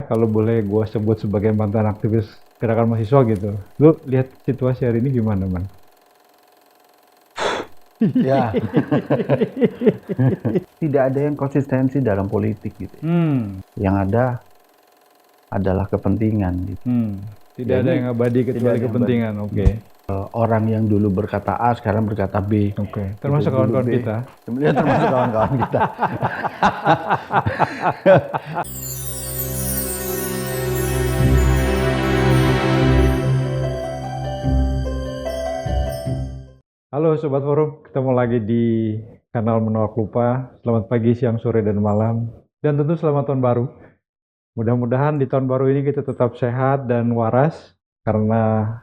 kalau boleh gue sebut sebagai mantan aktivis gerakan mahasiswa gitu, lu lihat situasi hari ini gimana, man? Ya, tidak ada yang konsistensi dalam politik gitu. Yang ada adalah kepentingan gitu. Tidak ada yang abadi kecuali kepentingan. Oke. Orang yang dulu berkata A sekarang berkata B. Oke. Termasuk kawan-kawan kita. Ya, termasuk kawan-kawan kita. Halo Sobat Forum, ketemu lagi di kanal Menolak Lupa. Selamat pagi, siang, sore, dan malam. Dan tentu selamat tahun baru. Mudah-mudahan di tahun baru ini kita tetap sehat dan waras, karena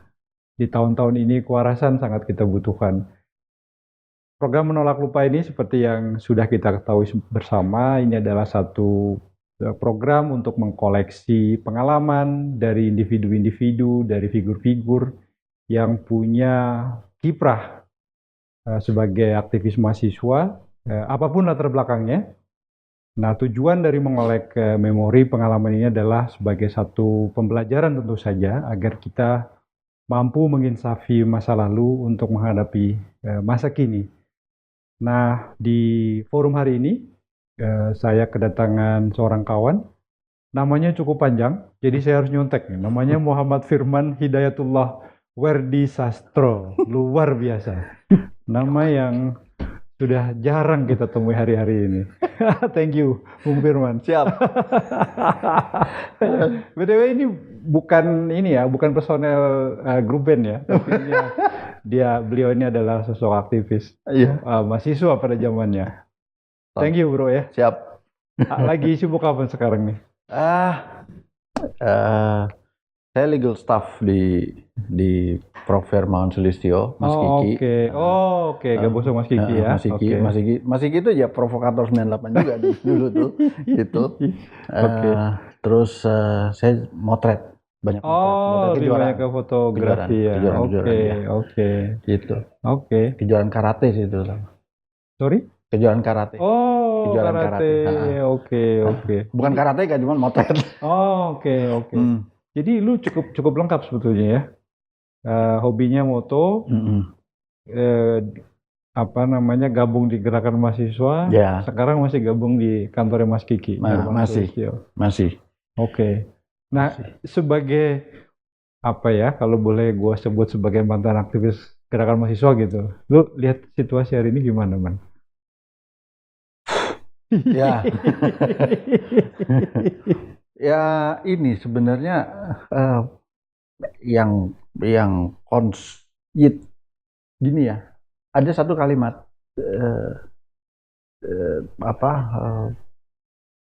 di tahun-tahun ini kewarasan sangat kita butuhkan. Program Menolak Lupa ini seperti yang sudah kita ketahui bersama, ini adalah satu program untuk mengkoleksi pengalaman dari individu-individu, dari figur-figur yang punya kiprah sebagai aktivis mahasiswa, apapun latar belakangnya. Nah, tujuan dari mengolek memori pengalaman ini adalah sebagai satu pembelajaran tentu saja, agar kita mampu menginsafi masa lalu untuk menghadapi masa kini. Nah, di forum hari ini, saya kedatangan seorang kawan, namanya cukup panjang, jadi saya harus nyontek nih. Namanya Muhammad Firman Hidayatullah Werdi Sastro, luar biasa. Nama yang sudah jarang kita temui hari-hari ini. Thank you, Bung Firman. Siap. BTW ini bukan personel grup band ya, tapi beliau ini adalah sosok aktivis, mahasiswa pada zamannya. Thank you bro ya. Siap. Lagi sibuk apa sekarang nih? Saya legal staff di Prof. Firman Sulistyo, Mas Kiki. Oke. Gabung Mas Kiki ya. Mas Kiki itu ya provokator 98 juga dulu tuh. Gitu. Terus saya motret banyak motret. Lebih banyak ke fotografi ya. Oke. Gitu. Oke. Kejuaraan karate sih itu. Sorry? Kejuaraan karate. Kejuaraan karate. Oke. Bukan karate kan, cuma motret. Oke. Jadi lu cukup lengkap sebetulnya ya. Hobinya moto, gabung di gerakan mahasiswa. Ya. Sekarang masih gabung di kantornya Mas Kiki. Masih. Oke. Nah, sebagai kalau boleh gue sebut sebagai mantan aktivis gerakan mahasiswa gitu, lu lihat situasi hari ini gimana, man? Ya. Ya, ini sebenarnya yang gini ya. Ada satu kalimat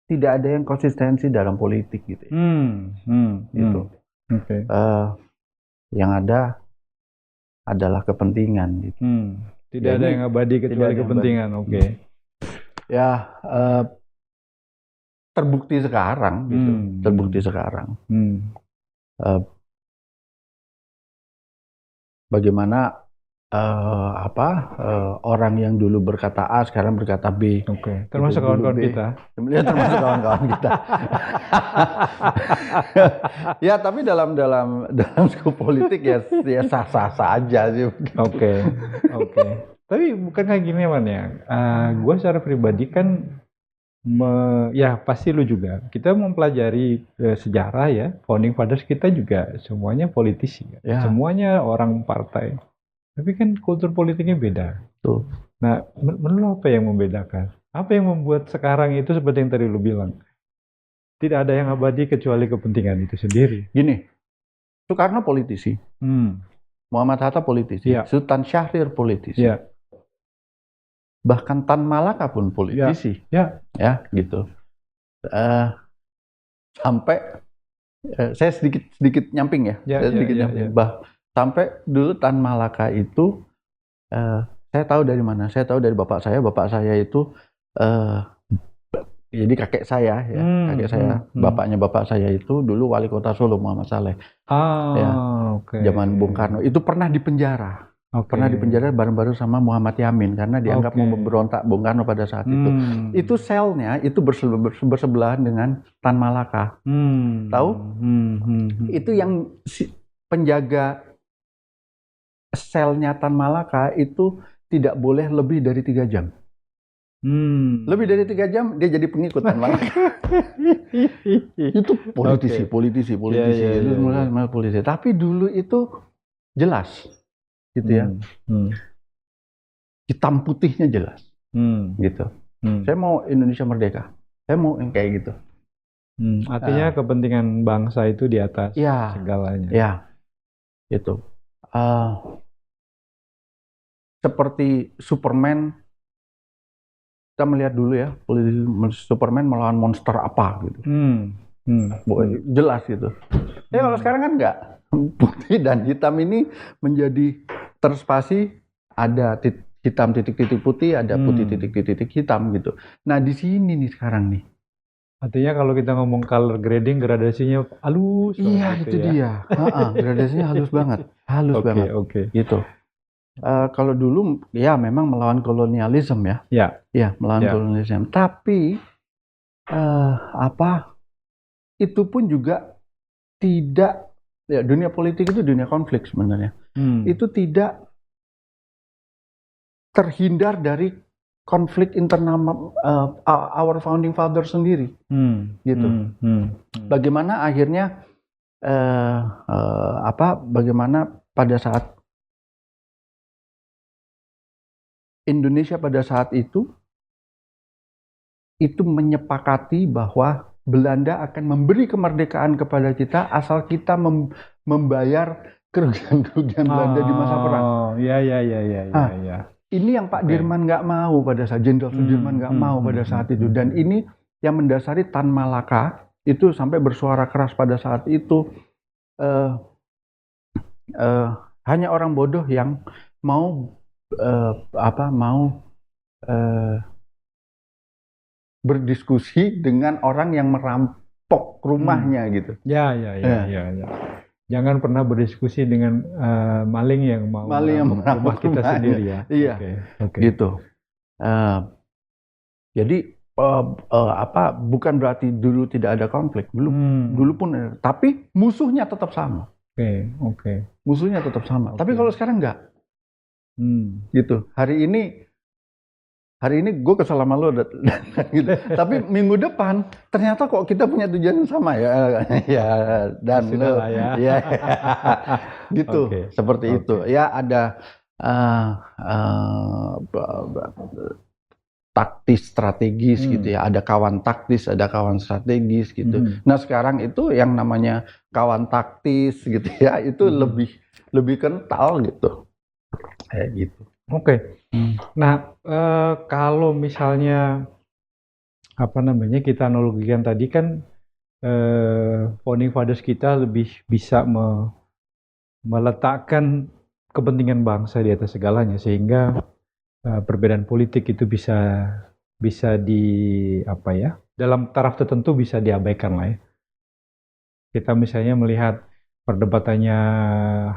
tidak ada yang konsistensi dalam politik gitu. Gitu. Okay. Yang ada adalah kepentingan gitu. Tidak ada yang abadi kecuali kepentingan. Oke. Ya, terbukti sekarang gitu. Terbukti sekarang. Bagaimana orang yang dulu berkata A sekarang berkata B. Oke. Termasuk kawan-kawan kita. Ya, termasuk kawan-kawan kita. Ya, tapi dalam skop politik ya sah-sah saja sih. Oke. Tapi bukan kayak gini, man ya. Gue secara pribadi kan pasti lu juga. Kita mempelajari sejarah ya, founding fathers kita juga semuanya politisi, ya. Semuanya orang partai. Tapi kan kultur politiknya beda. Tuh. Nah, menurut apa yang membedakan? Apa yang membuat sekarang itu seperti yang tadi lu bilang? Tidak ada yang abadi kecuali kepentingan itu sendiri. Gini, Soekarno politisi, Muhammad Hatta politisi, Sultan Syahrir politisi. Ya. Bahkan Tan Malaka pun politisi, ya gitu. Sampai saya sedikit nyamping ya, sampai dulu Tan Malaka itu saya tahu dari mana? Saya tahu dari bapak saya. Bapak saya itu jadi kakek saya ya, bapaknya bapak saya itu dulu wali kota Solo, Muhammad Saleh. Zaman Bung Karno itu pernah di penjara. Pernah dipenjara bareng-bareng sama Muhammad Yamin karena dianggap mau memberontak Bung Karno pada saat itu. Itu selnya itu bersebelahan dengan Tan Malaka. Tahu? Itu yang penjaga selnya Tan Malaka itu tidak boleh lebih dari 3 jam. Lebih dari 3 jam dia jadi pengikut Tan Malaka. Itu politisi. Tapi dulu itu jelas, gitu ya. Hitam putihnya jelas, gitu. Saya mau Indonesia merdeka. Saya mau yang kayak gitu. Artinya kepentingan bangsa itu di atas segalanya. Ya, itu. Seperti Superman. Kita melihat dulu ya, Superman melawan monster apa gitu. Jelas gitu. Ya kalau sekarang kan enggak. Putih dan hitam ini menjadi terspasi, ada hitam titik-titik putih, ada putih titik-titik hitam gitu. Nah di sini nih sekarang nih. Artinya kalau kita ngomong color grading, gradasinya halus. Iya gitu itu ya. Dia. Gradasinya halus banget. Banget. Gitu. Kalau dulu ya memang melawan kolonialisme ya. Ya melawan kolonialisme. Tapi itu pun juga tidak ya, dunia politik itu dunia konflik sebenarnya. Itu tidak terhindar dari konflik internal our founding father sendiri. Gitu. Bagaimana akhirnya bagaimana pada saat Indonesia pada saat itu menyepakati bahwa Belanda akan memberi kemerdekaan kepada kita asal kita membayar kerugian-kerugian Belanda di masa perang. Iya. Ini yang Pak Dirman nggak mau pada saat Jenderal Sudirman nggak mau pada saat itu, dan ini yang mendasari Tan Malaka itu sampai bersuara keras pada saat itu. Hanya orang bodoh yang mau berdiskusi dengan orang yang merampok rumahnya gitu. Ya. Jangan pernah berdiskusi dengan maling yang mau merampok kita sendiri ya. Iya. Gitu. Jadi bukan berarti dulu tidak ada konflik, dulu pun ada. Tapi musuhnya tetap sama. Musuhnya tetap sama. Tapi kalau sekarang enggak. Gitu. Hari ini gue kesal sama lo gitu. Tapi minggu depan ternyata kok kita punya tujuan sama ya. Dan lo ya. Gitu. Seperti itu. Ya ada taktis strategis gitu ya. Ada kawan taktis, ada kawan strategis gitu. Nah, sekarang itu yang namanya kawan taktis gitu ya, itu lebih kental gitu. Kayak gitu. Nah, kalau misalnya kita analogikan tadi kan founding fathers kita lebih bisa meletakkan kepentingan bangsa di atas segalanya, sehingga perbedaan politik itu bisa dalam taraf tertentu bisa diabaikan lah ya. Kita misalnya melihat perdebatannya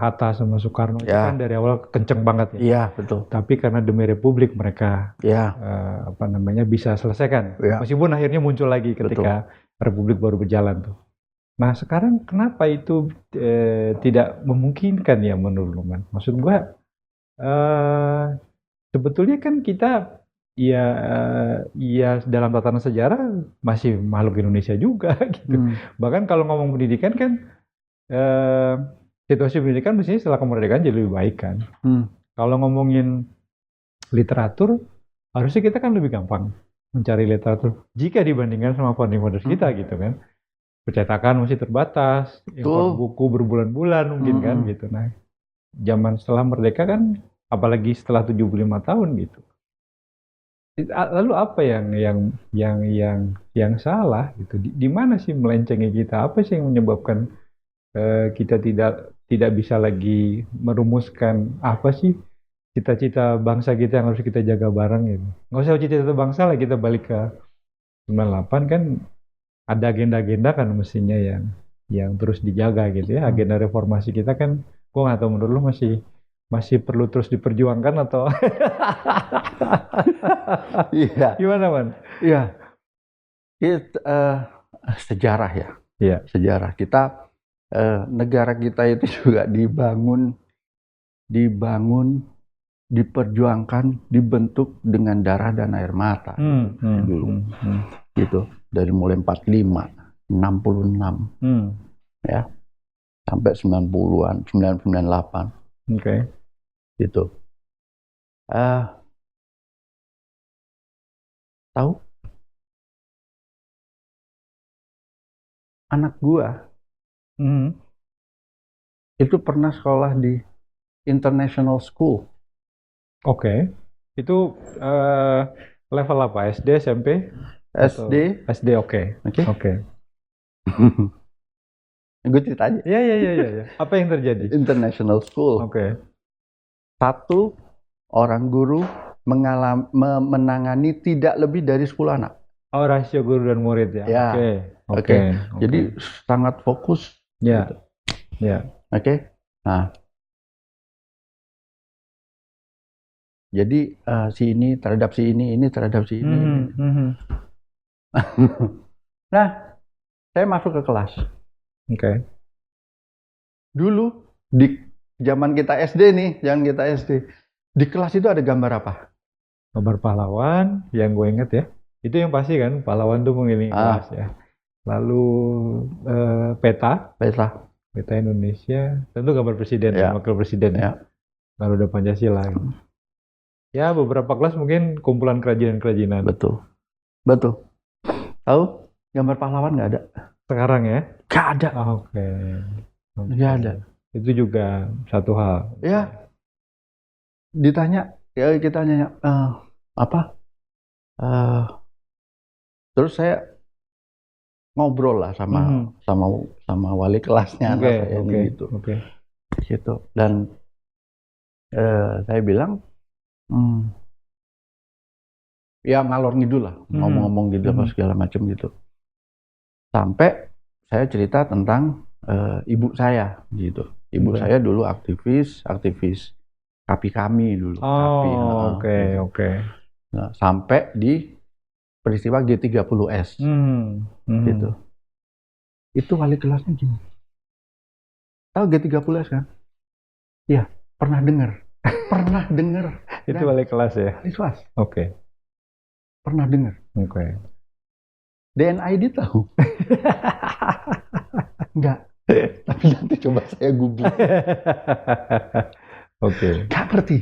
Hatta sama Soekarno itu kan dari awal kenceng banget ya. Iya, betul. Tapi karena demi Republik mereka bisa selesaikan. Meskipun akhirnya muncul lagi ketika Republik baru berjalan tuh. Nah, sekarang kenapa itu tidak memungkinkan ya menurut Luman? Maksud gua sebetulnya kan kita ya dalam tatanan sejarah masih makhluk Indonesia juga gitu. Bahkan kalau ngomong pendidikan kan situasi pendidikan mestinya setelah kemerdekaan jadi lebih baik kan. Kalau ngomongin literatur, harusnya kita kan lebih gampang mencari literatur jika dibandingkan sama founding fathers kita gitu kan. Percetakan masih terbatas, impor buku berbulan-bulan mungkin kan gitu. Nah, zaman setelah merdeka kan, apalagi setelah 75 tahun gitu. Lalu apa yang salah gitu? Di mana sih melencengnya kita? Apa sih yang menyebabkan kita tidak bisa lagi merumuskan apa sih cita-cita bangsa kita yang harus kita jaga bareng gitu. Nggak usah cita-cita bangsa lah, kita balik ke 98 kan ada agenda-agenda kan mestinya yang terus dijaga gitu ya. Agenda reformasi kita kan, gua nggak tahu menurut lu masih perlu terus diperjuangkan atau Iya. gimana, Man? Iya. Sejarah ya. Iya. Sejarah kita, negara kita itu juga dibangun, diperjuangkan, dibentuk dengan darah dan air mata dulu. Gitu. Dari mulai 45, 66, ya, sampai 90-an, 998. Oke. Gitu. Tahu? Anak gua itu pernah sekolah di international school. Oke. Itu level apa? SD, SMP? SD. SD, oke. Oke. Gue cerita aja. Iya. Apa yang terjadi? International school. Oke. Satu orang guru menangani tidak lebih dari 10 anak. Oh, rasio guru dan murid ya? Ya. Oke. Jadi sangat fokus. Ya. Gitu. Ya. Oke. Nah. Jadi si ini terhadap si ini terhadap si ini. Nah, saya masuk ke kelas. Oke. Dulu di zaman kita SD nih, di kelas itu ada gambar apa? Gambar pahlawan, yang gue inget ya. Itu yang pasti kan, pahlawan tuh mengelilingi kelas ya. Lalu peta Indonesia, tentu gambar presiden dan wakil presiden ya. Lalu ada Pancasila. Ya, beberapa kelas mungkin kumpulan kerajinan-kerajinan. Betul. Tahu gambar pahlawan nggak ada? Sekarang ya? Nggak ada. Oke. Nggak ada. Itu juga satu hal. Ya. Ditanya, ya kita nanya apa? Terus saya ngobrol lah sama wali kelasnya anak saya ini gitu. Gitu. Dan saya bilang ya ngalor ngidul lah, ngomong-ngomong gitu apa segala macam gitu. Sampai saya cerita tentang ibu saya gitu. Ibu saya dulu aktivis KAPI kami dulu. Oke. Nah, sampai di peristiwa G30S gitu. Itu wali kelasnya gini. Tahu G30S kan? Iya, pernah dengar. Itu wali kelas ya? Wali kelas. Oke. Pernah dengar. Oke. DNID tahu? Enggak. Tapi nanti coba saya googling. Oke. Nggak ngerti.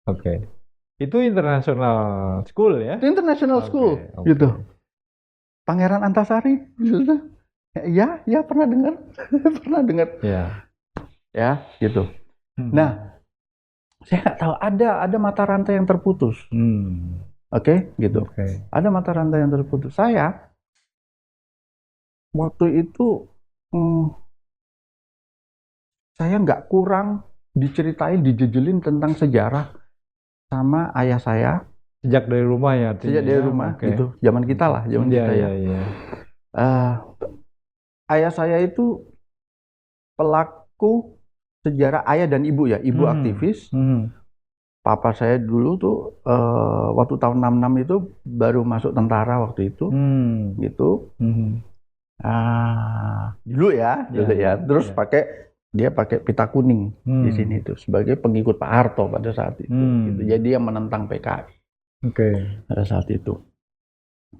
Oke. Itu international school ya? Itu international school, gitu. Pangeran Antasari, gitu. Ya pernah dengar, Ya, gitu. Nah, saya nggak tahu ada mata rantai yang terputus. Oke, gitu. Ada mata rantai yang terputus. Saya waktu itu saya nggak kurang diceritain, dijejelin tentang sejarah sama ayah saya. Sejak dari rumah ya? Sejak dari rumah, gitu. Zaman kita lah, kita ya. Ayah saya itu pelaku sejarah, ayah dan ibu ya, ibu aktivis. Papa saya dulu tuh waktu tahun 66 itu baru masuk tentara waktu itu, gitu. Dulu ya. Terus dia pakai pita kuning di sini itu sebagai pengikut Pak Harto pada saat itu. Gitu. Jadi dia menentang PKI. Pada saat itu.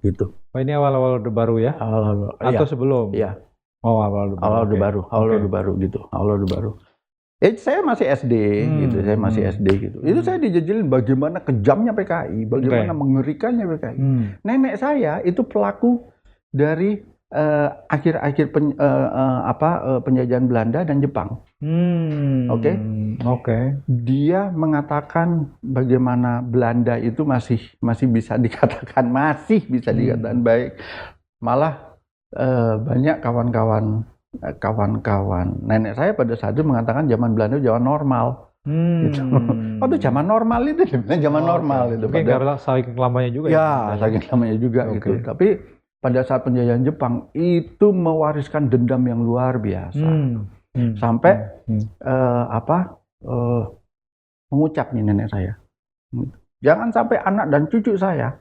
Gitu. Oh, ini awal-awal Orde Baru ya? Awal-awal. Atau sebelum? Iya. Oh, awal Orde Baru. Awal Orde Baru gitu. Awal Orde Baru. Saya masih SD gitu. Saya masih SD gitu. Itu saya dijejelin bagaimana kejamnya PKI, bagaimana mengerikannya PKI. Nenek saya itu pelaku dari akhir-akhir penjajahan Belanda dan Jepang. Oke. Dia mengatakan bagaimana Belanda itu masih bisa dikatakan baik. Malah banyak kawan-kawan nenek saya pada saat itu mengatakan zaman Belanda zaman normal. Gitu. Itu zaman normal itu, zaman normal itu. Mungkin karena saking lamanya juga ya. Saking lamanya juga gitu. Tapi pada saat penjajahan Jepang itu mewariskan dendam yang luar biasa. Sampai mengucap nih nenek saya. Jangan sampai anak dan cucu saya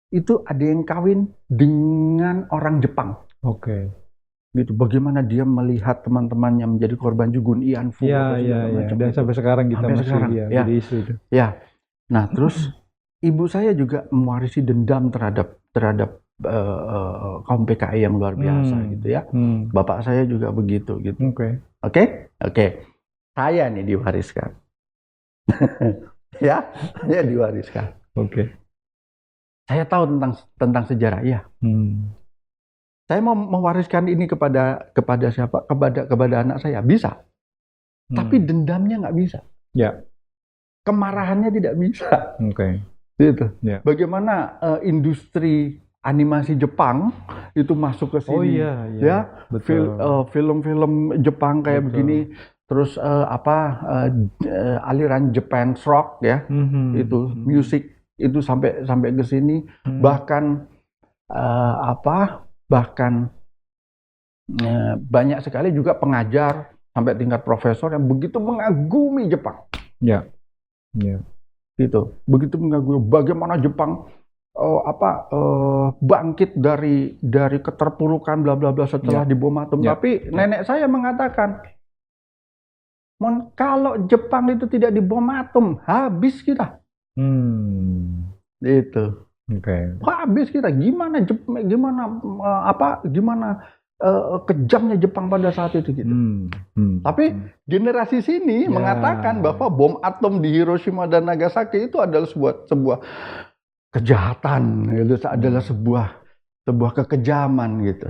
itu ada yang kawin dengan orang Jepang. Oke. Gitu. Bagaimana dia melihat teman-temannya menjadi korban Jugun Ianfu. Iya. Dan sampai sekarang kita sampai masih sekarang, jadi isu itu. Ya. Nah, terus ibu saya juga mewarisi dendam terhadap kaum PKI yang luar biasa gitu ya. Bapak saya juga begitu gitu. Oke. Saya nih diwariskan. ya diwariskan. Oke. Saya tahu tentang sejarah ya. Saya mau mewariskan ini kepada siapa? Kepada anak saya bisa. Tapi dendamnya nggak bisa. Ya. Kemarahannya tidak bisa. Oke. Gitu. Ya. Bagaimana industri animasi Jepang itu masuk ke sini? Oh iya. Ya. Betul. Film-film Jepang kayak begini. Terus aliran Japan rock ya. Itu musik itu sampai ke sini. Bahkan banyak sekali juga pengajar sampai tingkat profesor yang begitu mengagumi Jepang. Ya. Gitu. Begitu mengagumi bagaimana Jepang bangkit dari keterpurukan bla bla bla setelah dibom atom. Tapi nenek saya mengatakan, kalau Jepang itu tidak dibom atom, habis kita. Gitu. Habis kita. Gimana kejamnya Jepang pada saat itu gitu. Tapi generasi sini mengatakan bahwa bom atom di Hiroshima dan Nagasaki itu adalah sebuah kejahatan, itu adalah sebuah kekejaman gitu.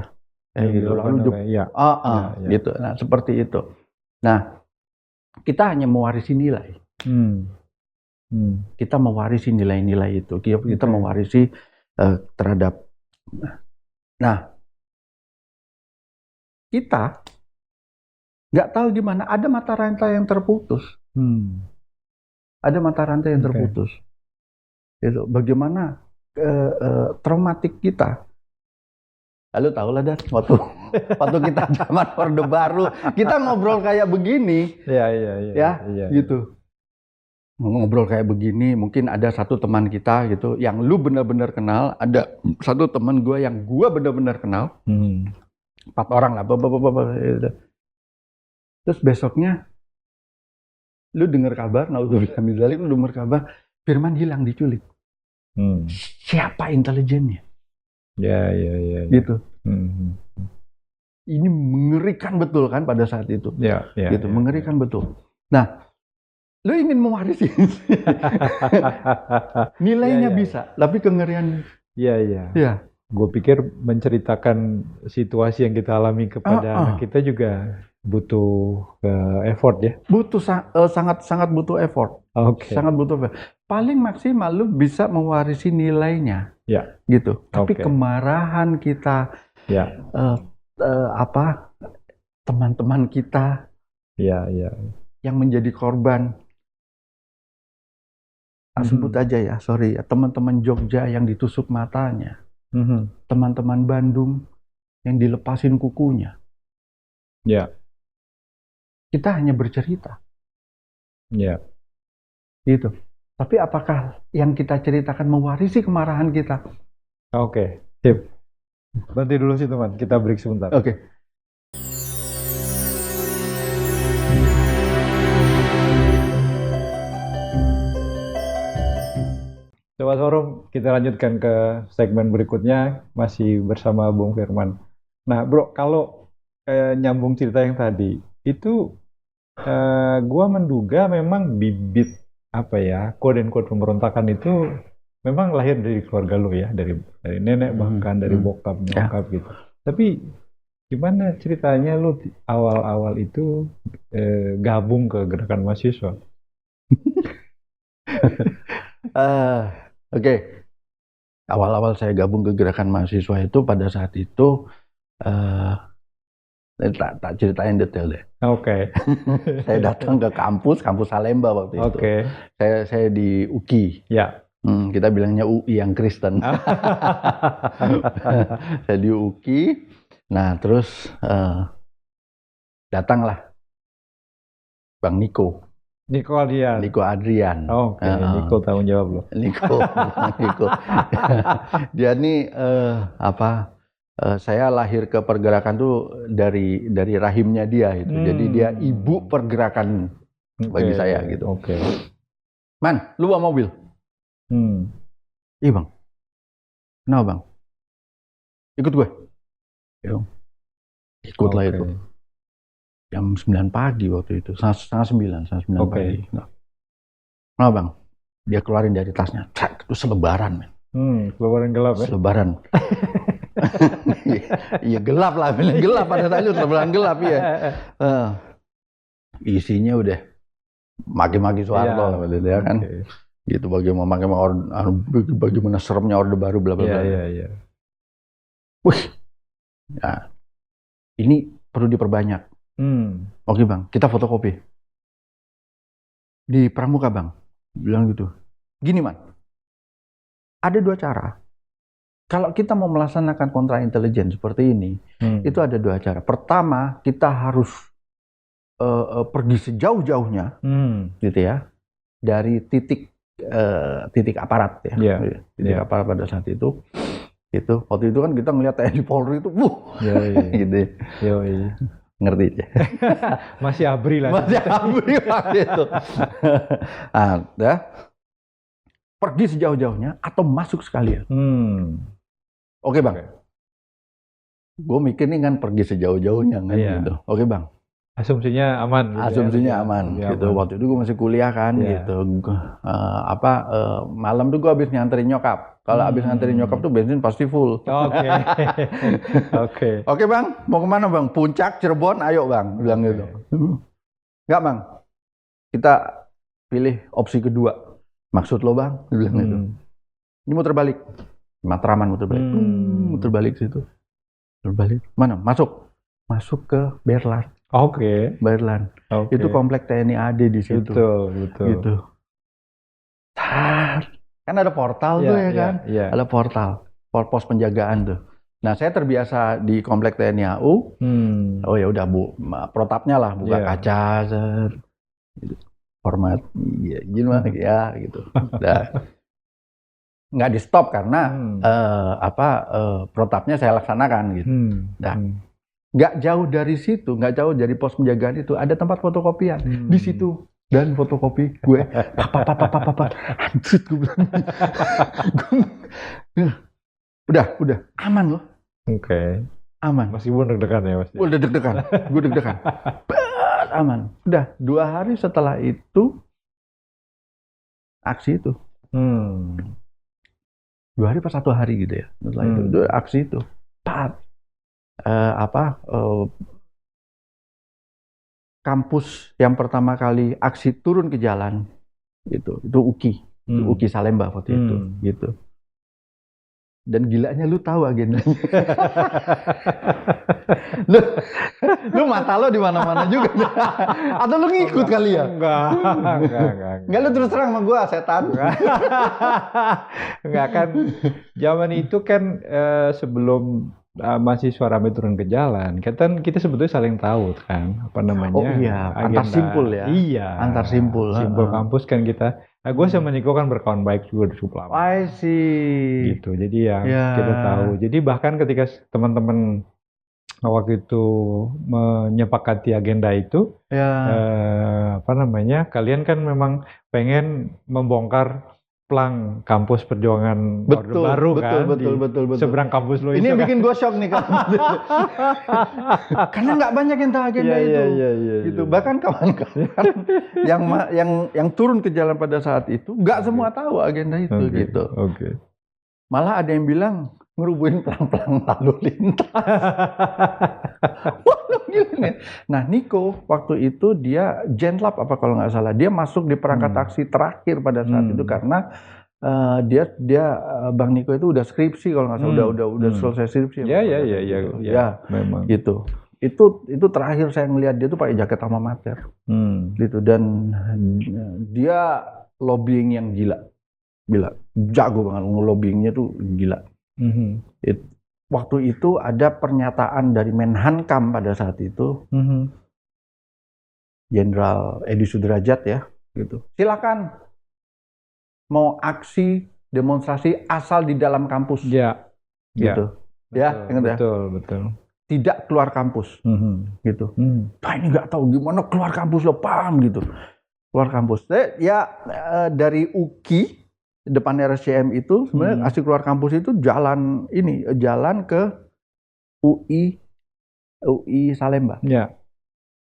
Gitu. Nah, seperti itu. Nah, kita hanya mewarisi nilai. Kita mewarisi nilai-nilai itu. Kita mewarisi terhadap. Nah, kita nggak tahu di mana ada mata rantai yang terputus. Ada mata rantai yang terputus. Itu bagaimana traumatik kita. Lalu tahu lah Dan, waktu kita zaman Orde Baru, kita ngobrol kayak begini. Iya. Gitu. Ngobrol kayak begini, mungkin ada satu teman kita gitu, yang lu benar-benar kenal, ada satu teman gue yang gue benar-benar kenal, 4 orang lah, gitu. Terus besoknya, lu dengar kabar, naudzubillah min dzalik, lu dengar kabar, Firman hilang, diculik. Siapa intelijennya? Ya. Gitu. Ini mengerikan betul kan pada saat itu. Gitu, mengerikan betul. Nah, lu ingin mewarisi nilainya bisa, tapi kengerian. Iya. Gue pikir menceritakan situasi yang kita alami kepada anak kita juga butuh effort ya. Butuh sangat butuh effort. Sangat butuh effort. Paling maksimal lu bisa mewarisi nilainya. Gitu. Tapi kemarahan kita, teman-teman kita, yang menjadi korban. Sebut aja ya, sorry ya, teman-teman Jogja yang ditusuk matanya, teman-teman Bandung yang dilepasin kukunya. Kita hanya bercerita. Gitu. Tapi apakah yang kita ceritakan mewarisi kemarahan kita? Sip. Berhenti dulu sih teman, kita break sebentar. Sobat Forum, kita lanjutkan ke segmen berikutnya, masih bersama Bung Firman. Nah bro, kalau nyambung cerita yang tadi, itu gua menduga memang bibit quote-unquote pemberontakan itu memang lahir dari keluarga lo ya, dari nenek bahkan dari bokap nyokap gitu. Tapi gimana ceritanya lo awal-awal itu gabung ke gerakan mahasiswa? Awal-awal saya gabung ke gerakan mahasiswa itu pada saat itu tak ceritain detail deh. Saya datang ke kampus Salemba waktu itu. Saya di UKI. Kita bilangnya UI yang Kristen. Saya di UKI. Nah terus datanglah Bang Niko Niko Adrian. Niko Adrian. Oke, Niko tanggung jawab lo. Niko. Dia nih saya lahir ke pergerakan tuh dari rahimnya dia itu. Jadi dia ibu pergerakan bagi saya gitu. Oke. Man, lu bawa mobil? Iya bang. Kenapa bang? Ikut gue. Ikutlah itu. Jam 9 pagi waktu itu, setengah 9 pagi. Nah bang, dia keluarin dari tasnya, itu selebaran men. Selebaran gelap ya? Selebaran. Iya gelap lah, gelap pada saat itu selebaran gelap ya. Isinya udah maki-maki Soeharto ya kan. Gitu bagaimana seremnya Orde Baru bla bla bla. Iya. Wih. Ya. Ini perlu diperbanyak. Oke bang, kita fotokopi di Pramuka bang, bilang gitu. Gini man, ada 2 cara. Kalau kita mau melaksanakan kontra intelijen seperti ini, itu ada 2 cara. Pertama, kita harus pergi sejauh-jauhnya, gitu ya, dari titik aparat ya, titik aparat pada saat itu. Itu waktu itu kan kita ngelihat TNI Polri itu, gitu. Ngerti ya? Masih ABRI lah. Masih ABRI waktu itu. Pergi sejauh-jauhnya atau masuk sekalian. Oke bang. Gue mikir nih kan pergi sejauh-jauhnya kan gitu. Oke bang. Asumsinya aman. Asumsinya aman gitu. Waktu itu gue masih kuliah kan gitu. Malam tuh gue habis nganterin nyokap. Kalau habis nganterin nyokap tuh bensin pasti full. Oke. Oke bang, mau kemana bang? Puncak, Cirebon, ayo bang. Bilang gitu. Enggak bang, kita pilih opsi kedua. Maksud lo bang? Bilang gitu. Ini muter balik. Matraman muter balik. Muter balik situ. Muter balik. Mana? Masuk ke Berlan. Berlan. Itu komplek TNI AD di situ. Betul. Gitu. Kan ada portal tuh ya kan? Ada portal, pos penjagaan tuh. Nah saya terbiasa di komplek TNI AU. Oh ya udah bu, protapnya lah buka kaca, gitu. Hormat, ya gitu. Nggak di stop karena protapnya saya laksanakan gitu. Nggak jauh dari situ, nggak jauh dari pos penjagaan itu ada tempat fotokopian di situ. Dan fotokopi gue, anjir gue bilang, udah, aman loh. Aman. Masih pun deg-degan ya mas? Udah deg-degan, gue deg-degan. Aman. Udah 2 hari setelah itu, aksi itu. 2 hari pas 1 hari gitu ya. Setelah itu, aksi itu. Kampus yang pertama kali aksi turun ke jalan itu UKI, UKI Salemba waktu itu, gitu. Dan gilanya lu tahu agendanya. lu mata lo di mana-mana juga. Atau lu ngikut kali ya? Enggak, lu terus terang sama gua setan. Enggak kan. Zaman itu kan sebelum mahasiswa ramai turun ke jalan, kita sebetulnya saling tahu kan, apa namanya? Oh iya, antar simpul ya. Iya. Antar simpul. Simpul kampus kan kita. Gue sama Niko kan berkawan baik juga cukup lama. I see. Gitu. Jadi kita tahu. Jadi bahkan ketika teman-teman waktu itu menyepakati agenda itu, kalian kan memang pengen membongkar plang kampus perjuangan Orde Baru kan, betul. seberang kampus lo. Ini bikin gue shock nih kan, karena nggak banyak yang tahu agenda itu. Gitu. Bahkan kawan-kawan yang turun ke jalan pada saat itu, nggak semua tahu agenda itu gitu. Malah ada yang bilang ngerubuhin plang-plang lalu lintas. Nah, Niko waktu itu dia Genlab apa kalau nggak salah, dia masuk di perangkat aksi terakhir pada saat itu karena dia Bang Niko itu udah skripsi kalau nggak salah, udah selesai skripsi. Ya, memang. Gitu. Itu terakhir saya ngelihat dia tuh pakai jaket alma mater. Gitu, dan dia lobbying yang gila. Jago banget, lobbyingnya tuh gila. Waktu itu ada pernyataan dari Menhankam pada saat itu, Jenderal Edi Sudrajat ya, gitu. Silakan mau aksi demonstrasi asal di dalam kampus. Ya. Gitu. Ya, betul. Tidak keluar kampus. Gitu. Nah, ini nggak tahu gimana keluar kampus lo, paham gitu. Keluar kampus. Dari UKI depan RSCM itu sebenarnya aksi keluar kampus itu jalan ke UI Salemba. Ya.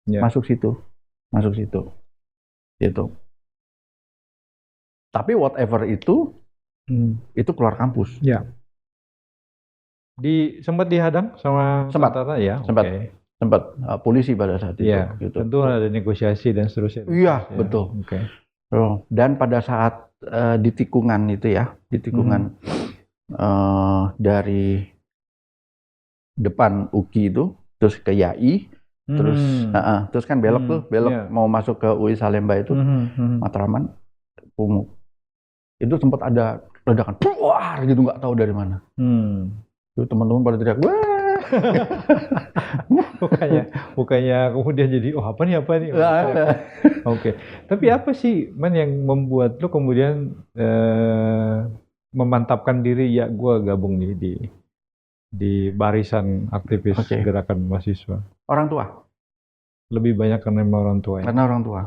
Masuk situ. Gitu. Tapi whatever itu keluar kampus. Ya. Sempat dihadang sama tentara ya? Sempat polisi pada saat itu. Ya, gitu. Tentu ada negosiasi dan seterusnya. Iya, betul. Okay. Dan pada saat di tikungan itu ya, dari depan UKI itu, terus ke YAI, terus kan belok mau masuk ke UI Salemba itu, Matraman, Pungu. Itu sempat ada ledakan, puar gitu, nggak tahu dari mana. Itu teman-teman pada teriak, wah. bukannya kemudian jadi apa nih? Oke. Tapi apa sih yang membuat lu kemudian memantapkan diri, ya gue gabung nih di barisan aktivis gerakan mahasiswa? Orang tua. Lebih banyak karena orang tua. Karena orang tua.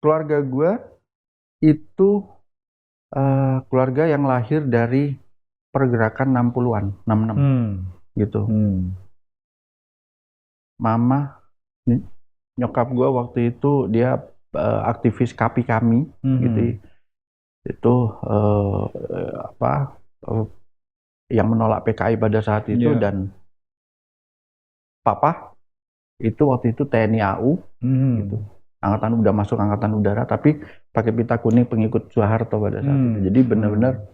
Keluarga gue itu keluarga yang lahir dari pergerakan 60-an, 66 gitu. Mama, nyokap gue waktu itu dia aktivis KAPI kami, gitu. Itu yang menolak PKI pada saat itu, dan papa itu waktu itu TNI AU, gitu. Udah masuk angkatan udara, tapi pakai pita kuning pengikut Soeharto pada saat itu. Jadi benar-benar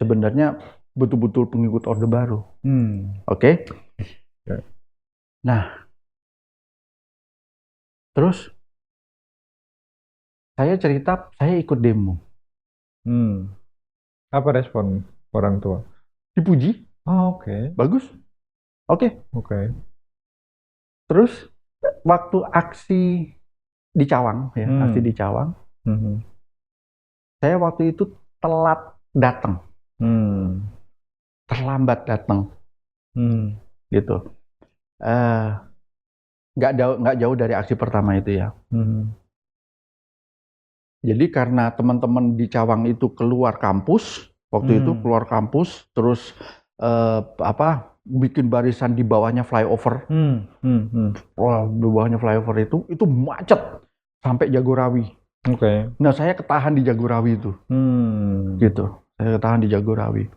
sebenarnya betul-betul pengikut Orde Baru. Oke. Nah, terus saya cerita saya ikut demo. Apa respon orang tua? Dipuji. Oke. Bagus. Oke. Terus waktu aksi di Cawang, saya waktu itu telat datang, terlambat datang, gitu. Nggak jauh dari aksi pertama itu ya. Jadi karena teman-teman di Cawang itu keluar kampus, terus bikin barisan di bawahnya flyover. Wah, di bawahnya flyover itu macet sampai Jagorawi. Nah, saya ketahan di Jagorawi itu. Gitu. Saya ketahan di Jagorawi.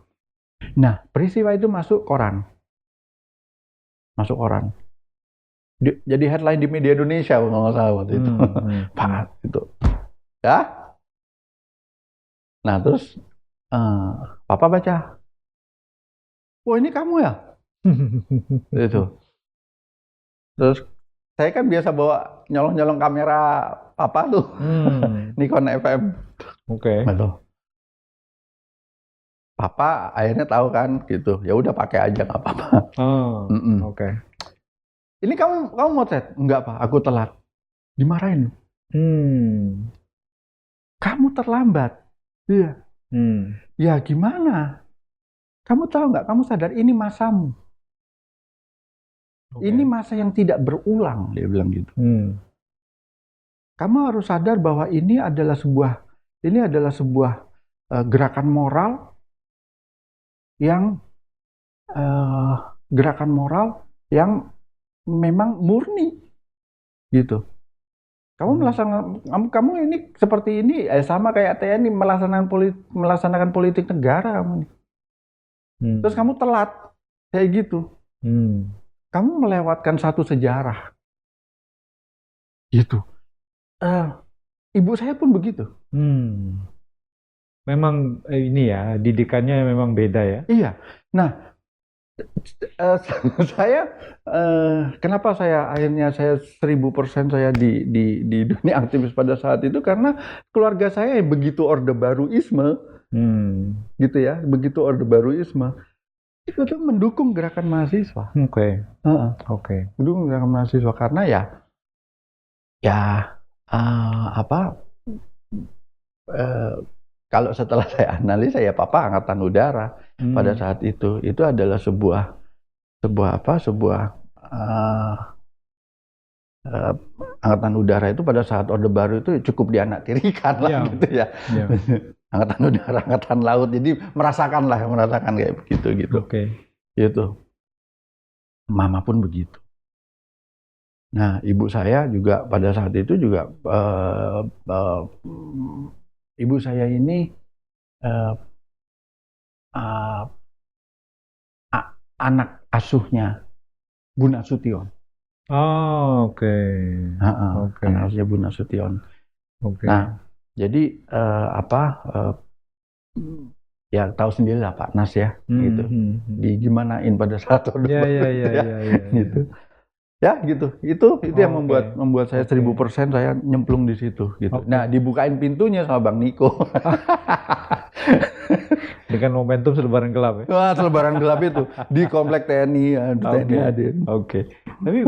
Nah, peristiwa itu masuk koran. Jadi headline di media Indonesia kalau nggak salah waktu itu. Pak, gitu. Ya. Nah, terus Papa baca. Wah, ini kamu ya? Itu. Terus saya kan biasa bawa nyolong kamera apa tuh, Nikon FM. Betul. Papa akhirnya tahu kan, gitu. Ya udah pakai aja, nggak apa-apa. Ini kamu motret? Enggak, Pak, aku telat. Dimarahin. Kamu terlambat. Iya. Ya gimana? Kamu tahu nggak? Kamu sadar ini masamu. Ini masa yang tidak berulang, dia bilang gitu. Kamu harus sadar bahwa ini adalah sebuah gerakan moral yang memang murni, gitu. Kamu ini seperti ini, sama kayak TNI melaksanakan politik negara kamu nih. Terus kamu telat kayak gitu. Kamu melewatkan satu sejarah. Gitu. Ibu saya pun begitu. Memang ini ya, didikannya memang beda ya. Iya. Nah, kenapa akhirnya saya 1000% saya di dunia aktivis pada saat itu, karena keluarga saya begitu Orde Baruisme, gitu ya, begitu Orde Baruisme. Itu tuh mendukung gerakan mahasiswa. Mendukung gerakan mahasiswa karena kalau setelah saya analisa ya Papa Angkatan Udara pada saat itu adalah sebuah Angkatan Udara itu pada saat Orde Baru itu cukup dianaktirikan lah gitu ya. Angkatan Udara, Angkatan Laut, jadi merasakan kayak begitu gitu. Gitu. Mama pun begitu. Nah, ibu saya juga pada saat itu juga ibu saya ini anak asuhnya Bu Nasution. Anak asuhnya Bu Nasution. Nah, jadi ya tahu sendiri lah Pak Nas ya, gitu. Digimanain pada saat Orde Baru gitu. Ya gitu, itu yang membuat saya 1000% saya nyemplung di situ gitu. Nah, dibukain pintunya sama Bang Niko. Dengan momentum selebaran gelap ya. Wah, selebaran gelap itu di komplek TNI, TNI hadir. Tapi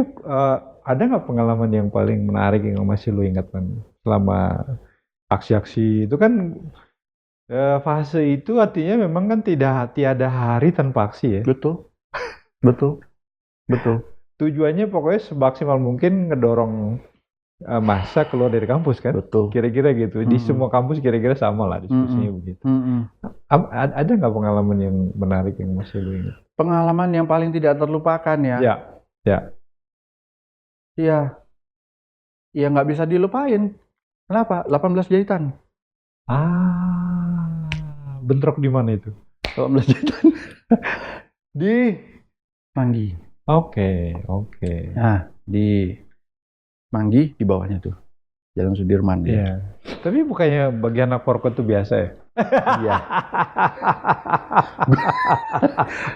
ada nggak pengalaman yang paling menarik yang masih lu ingat kan selama aksi-aksi itu kan fase itu artinya memang kan tiada hari tanpa aksi ya. Betul. Tujuannya pokoknya semaksimal mungkin ngedorong masa keluar dari kampus kan? Betul. Kira-kira gitu. Di semua kampus kira-kira sama lah diskusinya begitu. Ada nggak pengalaman yang menarik yang masih lu ingat? Pengalaman yang paling tidak terlupakan ya? Ya nggak bisa dilupain. Kenapa? 18 jahitan. Bentrok di mana itu? 18 jahitan. Di Manggi. Oke. Nah, di Manggi di bawahnya tuh. Jalan Sudirman dia. Iya. Tapi bukannya bagian anak forkot itu biasa ya? Iya.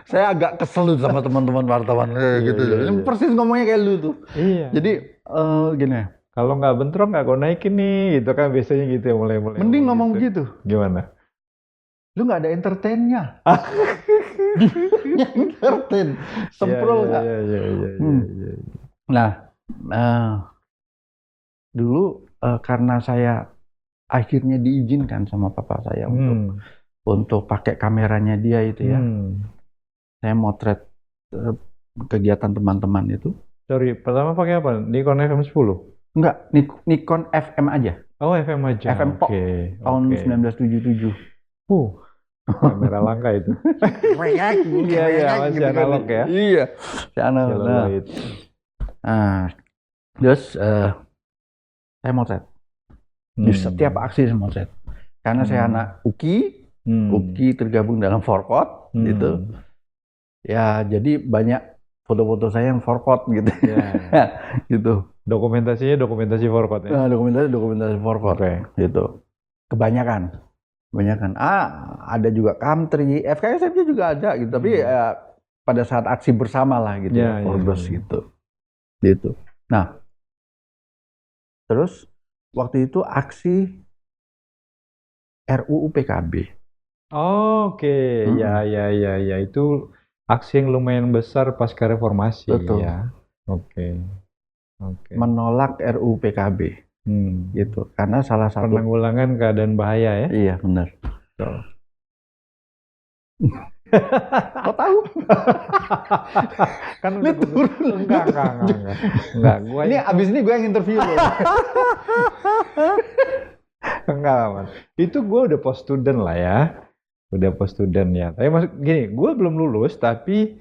Saya agak kesel sama teman-teman wartawan gitu. Iya. Persis ngomongnya kayak lu tuh. Iya. Jadi gini. Kalau nggak bentrok nggak gue naikin nih, gitu kan biasanya gitu ya mulai. Mending ngomong begitu. Gimana? Lu nggak ada entertainnya. Entertain. Semprol nggak? Iya. Nah, dulu karena saya akhirnya diizinkan sama papa saya untuk pakai kameranya dia itu ya. Saya motret kegiatan teman-teman itu. Sorry, pertama pakai apa? Nikon FM10? Enggak, Nikon FM aja. Oh, FM aja. FM Pop tahun 1977. Kamera langka itu. Iya, masih analog ya. Iya, analog. Nah, terus saya motret. Di setiap aksi saya motret. Karena saya anak UKI tergabung dalam Forkot gitu. Ya, jadi banyak foto-foto saya yang Forkot gitu. Gitu. Dokumentasi Forkot ya. Nah, dokumentasi Forkot gitu. Kebanyakan. Ada juga Country, FKSMJ juga ada gitu. Tapi pada saat aksi bersama lah gitu, Forbes gitu. Nah, terus waktu itu aksi RUU PKB. Ya itu aksi yang lumayan besar pasca reformasi. Betul. Ya. Menolak RUU PKB. Gitu. Karena salah satu penanggulangan keadaan bahaya ya. Iya, benar. Kau tahu? Kan udah turun. Enggak. Abis ini gue yang interview lo. Enggak, Man. Itu gue udah post student lah ya. Tapi maksud gini, gue belum lulus tapi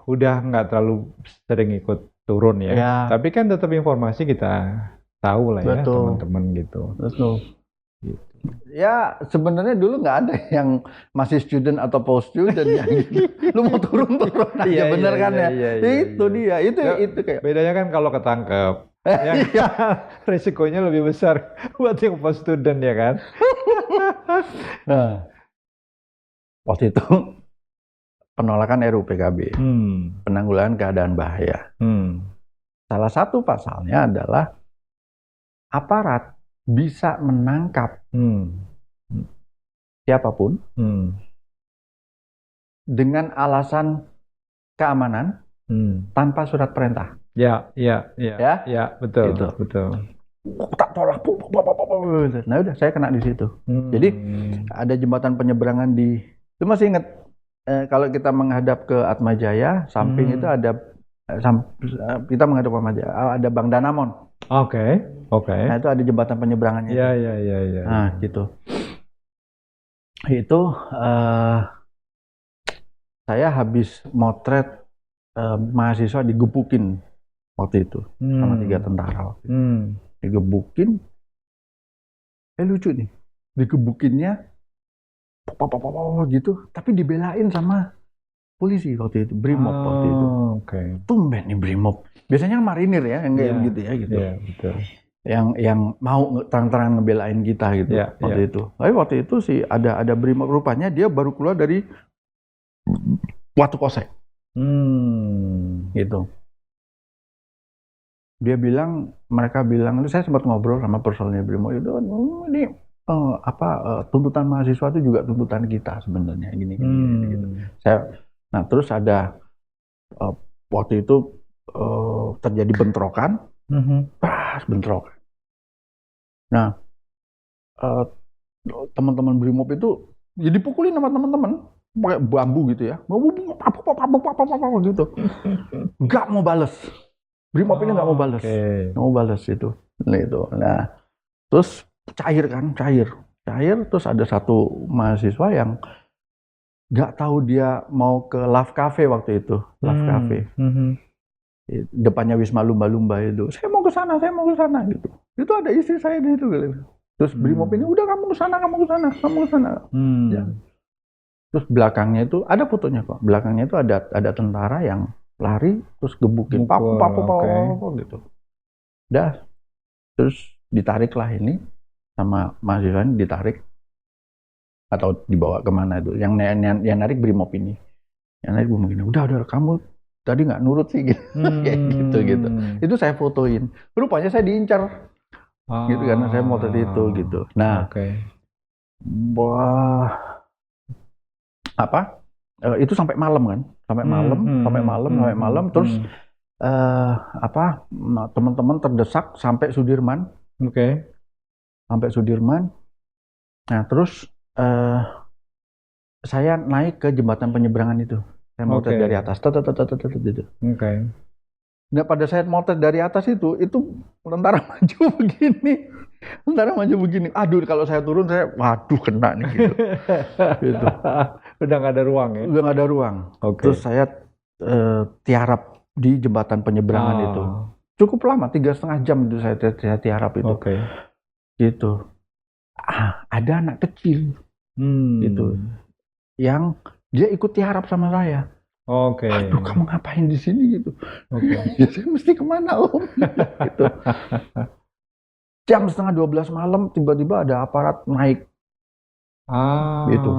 udah nggak terlalu sering ikut turun ya. Tapi kan tetap informasi kita tahu lah ya teman-teman gitu. Betul. Gitu. Ya sebenarnya dulu nggak ada yang masih student atau post student ya gitu. Lu mau turun aja bener kan ya. Itu dia. Itu kayak bedanya kan kalau ketangkep. Risikonya lebih besar buat yang post student ya kan. Nah, waktu itu penolakan RUU PKB, penanggulangan keadaan bahaya. Salah satu pasalnya adalah aparat bisa menangkap siapapun dengan alasan keamanan tanpa surat perintah. Ya, betul, gitu. betul. Tak tolak, nah udah saya kena di situ. Jadi ada jembatan penyeberangan itu masih ingat kalau kita menghadap ke Atmajaya, samping itu ada kita menghadap ke Atmajaya, ada Bank Danamon. Oke. Nah itu ada jembatan penyeberangannya. Iya. Nah gitu. Itu saya habis motret mahasiswa digebukin waktu itu sama 3 tentara. Digebukin, lucu nih, digebukinnya gitu, tapi dibelain sama polisi waktu itu, Brimob waktu itu. Tumben nih Brimob. Biasanya marinir ya, yang kayak begitu ya gitu. Iya, betul. Yang mau terang-terangan ngebelain kita gitu waktu itu. Tapi waktu itu sih ada Brimob, rupanya dia baru keluar dari Watu Kosek. Gitu. Mereka bilang, saya sempat ngobrol sama personilnya Brimob itu, ini tuntutan mahasiswa itu juga tuntutan kita sebenarnya gini. Gitu. Nah terus ada waktu itu terjadi bentrokan, bentrokan. Nah teman-teman Brimob itu ya dipukulin sama teman-teman pakai bambu gitu ya, gitu, nggak mau bales. Brimob ini nggak mau balas, nggak mau balas itu. Nah, terus cair, terus ada satu mahasiswa yang nggak tahu dia mau ke Love Cafe waktu itu, Love Cafe, depannya Wisma Lumba-Lumba itu. Saya mau ke sana gitu. Itu ada istri saya di situ. Terus Brimob ini udah kamu ke sana. Ya. Terus belakangnya itu ada fotonya kok. Belakangnya itu ada tentara yang lari terus gebukin papu gitu. Udah terus ditariklah ini sama mahasiswa ini, ditarik atau dibawa kemana itu. Yang narik Brimob ini. Yang narik Brimob ini. Udah kamu tadi nggak nurut sih gitu. Kayak gitu. Itu saya fotoin. Rupanya saya diincar. Gitu karena saya mau tadi itu gitu. Nah. Itu sampai malam kan, sampai malam, terus teman-teman terdesak sampai Sudirman, sampai Sudirman. Nah terus saya naik ke jembatan penyeberangan itu, saya motret dari atas, gitu. Nah pada saat motret dari atas itu tentara maju begini, aduh kalau saya turun waduh kena nih gitu. Gitu. Udah nggak ada ruang ya? Udah nggak ada ruang. Terus saya tiarap di jembatan penyeberangan itu. Cukup lama, 3,5 jam itu saya tiarap itu. Gitu. Ada anak kecil gitu, yang dia ikut tiarap sama saya. Aduh kamu ngapain di sini gitu? Ya saya mesti kemana om? Gitu. Jam 11:30 malam tiba-tiba ada aparat naik. Gitu.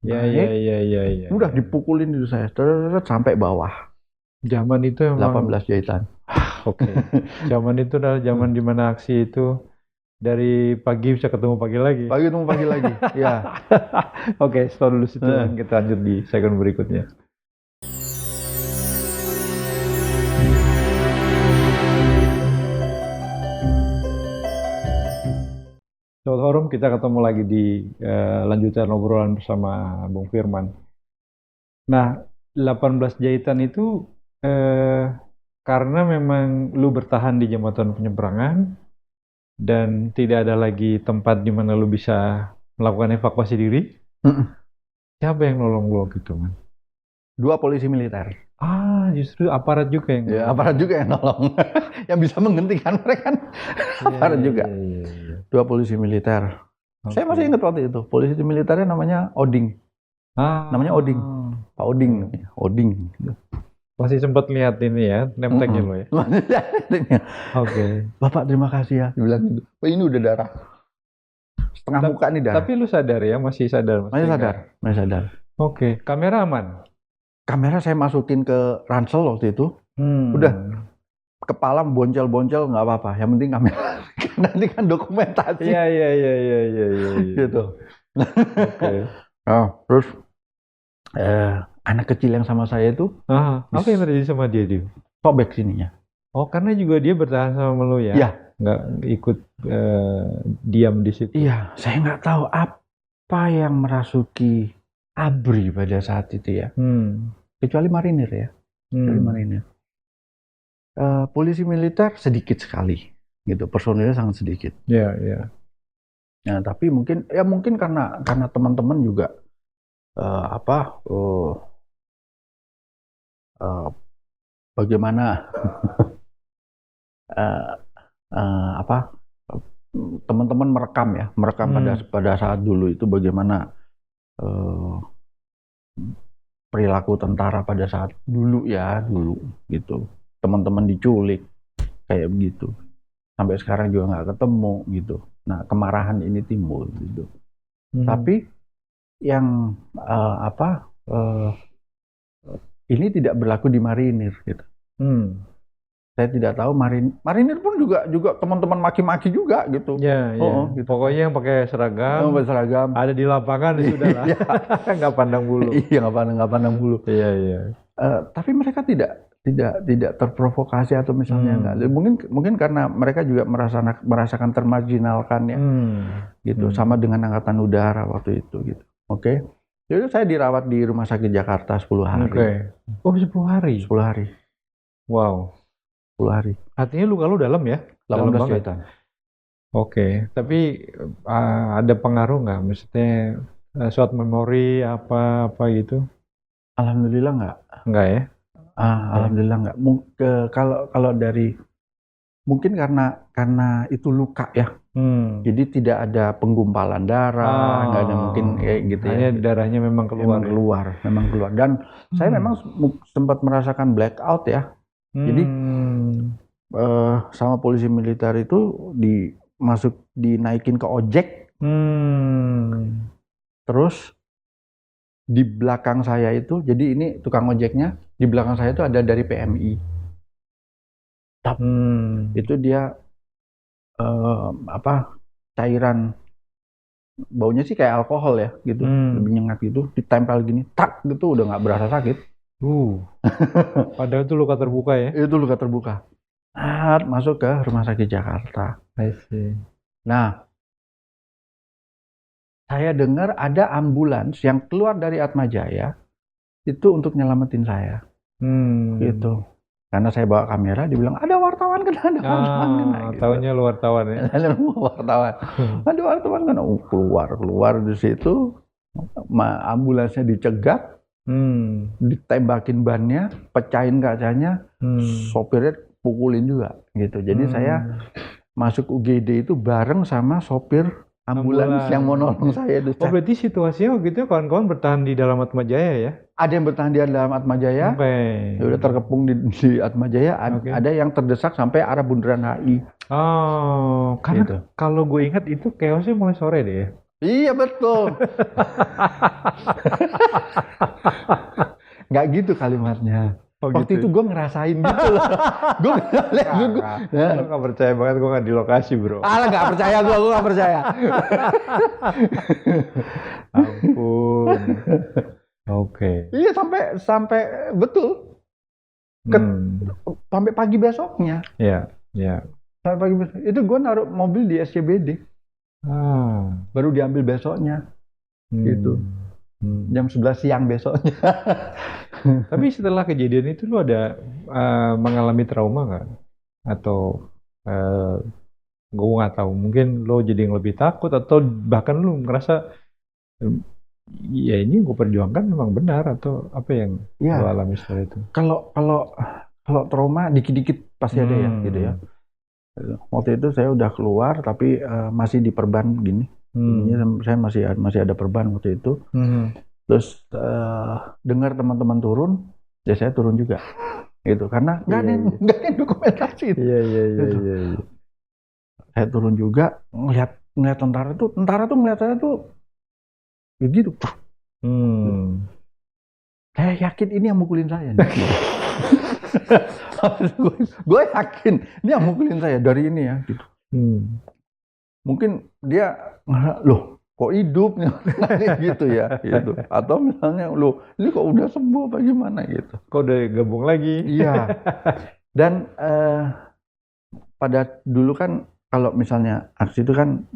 Ya. Udah dipukulin itu saya, sampai bawah. Zaman itu emang 18 jahitan. Zaman itu adalah zaman dimana aksi itu dari pagi bisa ketemu pagi lagi. Ya. Stop dulu situ. Kita lanjut di segmen berikutnya. Sobat Forum, kita ketemu lagi di lanjutan obrolan bersama Bung Firman. Nah, 18 jahitan itu karena memang lu bertahan di jembatan penyeberangan dan tidak ada lagi tempat di mana lu bisa melakukan evakuasi diri. Siapa yang nolong lu gitu, man? 2 polisi militer. Justru aparat juga yang nolong. Ya, aparat juga yang nolong. Yang bisa menghentikan mereka kan aparat juga. 2 polisi militer. Saya masih ingat waktu itu. Polisi militernya namanya Oding. Namanya Oding. Pak Oding. Oding. Masih sempat lihat ini ya, name tag-nya lo ya? Bapak terima kasih ya. Dibilang gitu. Ini udah darah. Setengah muka nih darah. Tapi lu sadar ya? Masih sadar? Masih sadar. Kamera aman? Kamera saya masukin ke ransel waktu itu. Udah. Kepala boncel-boncel nggak apa-apa, yang penting kamera. Nanti kan dokumentasi. Iya. Gitu. Terus anak kecil yang sama saya itu apa yang terjadi sama dia? Sobek sininya. Oh, karena juga dia bertahan sama lo ya? Iya. Nggak ikut diam di situ? Iya, saya nggak tahu apa yang merasuki ABRI pada saat itu ya. Kecuali marinir ya. Kecuali marinir. Polisi militer sedikit sekali, gitu. Personilnya sangat sedikit. Iya, iya. Nah, tapi mungkin karena teman-teman juga bagaimana teman-teman merekam pada saat dulu itu bagaimana perilaku tentara pada saat dulu gitu. Teman-teman diculik kayak begitu. Sampai sekarang juga nggak ketemu gitu. Nah, kemarahan ini timbul gitu. Tapi yang ini tidak berlaku di marinir gitu. Saya tidak tahu marinir pun juga teman-teman maki-maki juga gitu. Ya, gitu. Pokoknya yang pakai seragam, ada di lapangan sudah lah. Nggak pandang bulu. Iya, nggak pandang bulu. Iya, iya. Tapi mereka tidak terprovokasi atau misalnya enggak. Mungkin karena mereka juga merasakan termarginalkan ya. Gitu. Sama dengan angkatan udara waktu itu gitu. Oke. Jadi saya dirawat di Rumah Sakit Jakarta 10 hari. Oh, 10 hari. 10 hari. Wow. 10 hari. Artinya luka lu dalam ya? 18 jahitan. Oke, tapi ada pengaruh nggak? Maksudnya short memory apa gitu? Alhamdulillah nggak. Nggak ya? Alhamdulillah nggak. Kalau dari mungkin karena itu luka ya. Jadi tidak ada penggumpalan darah, nggak ada mungkin kayak gitu hanya ya. Darahnya memang keluar. Memang keluar. Dan saya memang sempat merasakan blackout ya. Jadi sama polisi militer itu dinaikin ke ojek. Terus di belakang saya itu, jadi ini tukang ojeknya, di belakang saya itu ada dari PMI. Itu dia cairan, baunya sih kayak alkohol ya gitu, lebih nyengat gitu, ditempel gini, tak gitu udah nggak berasa sakit. Padahal itu luka terbuka ya? Itu luka terbuka. Masuk ke Rumah Sakit Jakarta. I see. Nah, saya dengar ada ambulans yang keluar dari Atmajaya itu untuk nyelamatin saya. Gitu. Karena saya bawa kamera, dibilang ada wartawan kena, ada wartawan kena. Gitu. Taunya lu wartawan ya? Wartawan. Ada wartawan kena. Keluar di situ, ambulansnya dicegat, ditembakin bannya, pecahin kacanya, sopirnya pukulin juga. Gitu. Jadi saya masuk UGD itu bareng sama sopir ambulans yang mau nolong saya. Oh, berarti situasinya waktu itu kawan-kawan bertahan di dalam Atmajaya ya? Ada yang bertahan di dalam Atmajaya, udah terkepung di Atmajaya. Ada yang terdesak sampai arah Bundaran HI. Oh, karena gitu. Kalau gue ingat itu chaosnya mulai sore deh ya? Iya betul. Nggak gitu kalimatnya. Waktu itu gue ngerasain gitu loh. Gue nggak percaya banget, gue nggak di lokasi bro. Nggak percaya gue nggak percaya. Ampun. Oke. Iya sampai betul. Sampai pagi besoknya. Iya. Sampai pagi besok. Itu gue naruh mobil di SCBD. Baru diambil besoknya. Gitu. Jam 11 siang besoknya. Tapi setelah kejadian itu lu ada mengalami trauma nggak? Atau gue nggak tahu, mungkin lo jadi yang lebih takut atau bahkan lu ngerasa ya ini gue perjuangkan memang benar, atau apa yang lo alami setelah itu? Kalau trauma dikit-dikit pasti ada ya gitu ya. Waktu itu saya udah keluar tapi masih di perban gini. Ininya saya masih ada perban waktu itu. Terus dengar teman-teman turun, ya saya turun juga. Gitu karena nggak ada yang dokumentasi. Iya. Saya turun juga ngelihat tentara tuh ngelihat saya tuh begitu. Saya yakin ini yang mukulin saya. Gue yakin ini yang mukulin saya dari ini ya gitu. Mungkin dia loh kok hidup nih gitu ya gitu. Atau misalnya lu ini kok udah sembuh apa gimana gitu. Kok udah gabung lagi? Iya. Dan pada dulu kan kalau misalnya aksi itu kan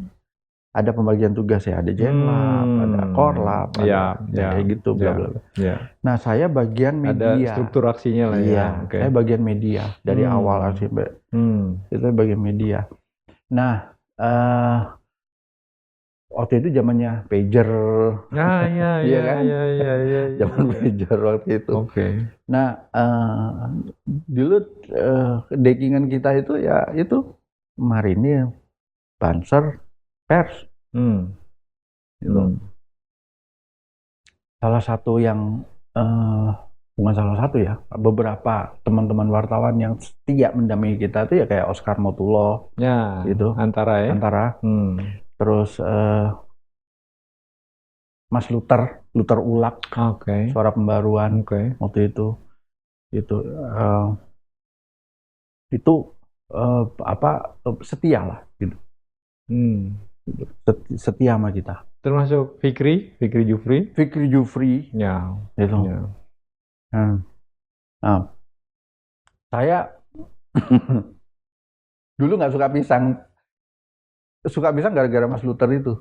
ada pembagian tugas ya, ada Jenlab, ada Korlap, ada kayak gitu bla bla bla. Nah, saya bagian media. Ada struktur aksinya lah ya. Iya, saya bagian media dari awal aksi itu bagian media. Nah, waktu itu zamannya pager. Iya kan? Zaman pager waktu itu. Nah, dulu dekingan kita itu ya itu Marinir, Panzer, Pers. Gitu. Salah satu yang bukan salah satu ya, beberapa teman-teman wartawan yang setia mendampingi kita itu ya kayak Oscar Motulo, gitu. Antara. Terus Mas Luther Ulak, Suara Pembaruan, waktu itu setia lah, gitu. Setia sama kita. Termasuk Fikri Jufri. Ya, itu. Nah, saya dulu nggak suka pisang. Suka pisang gara-gara Mas Luther itu.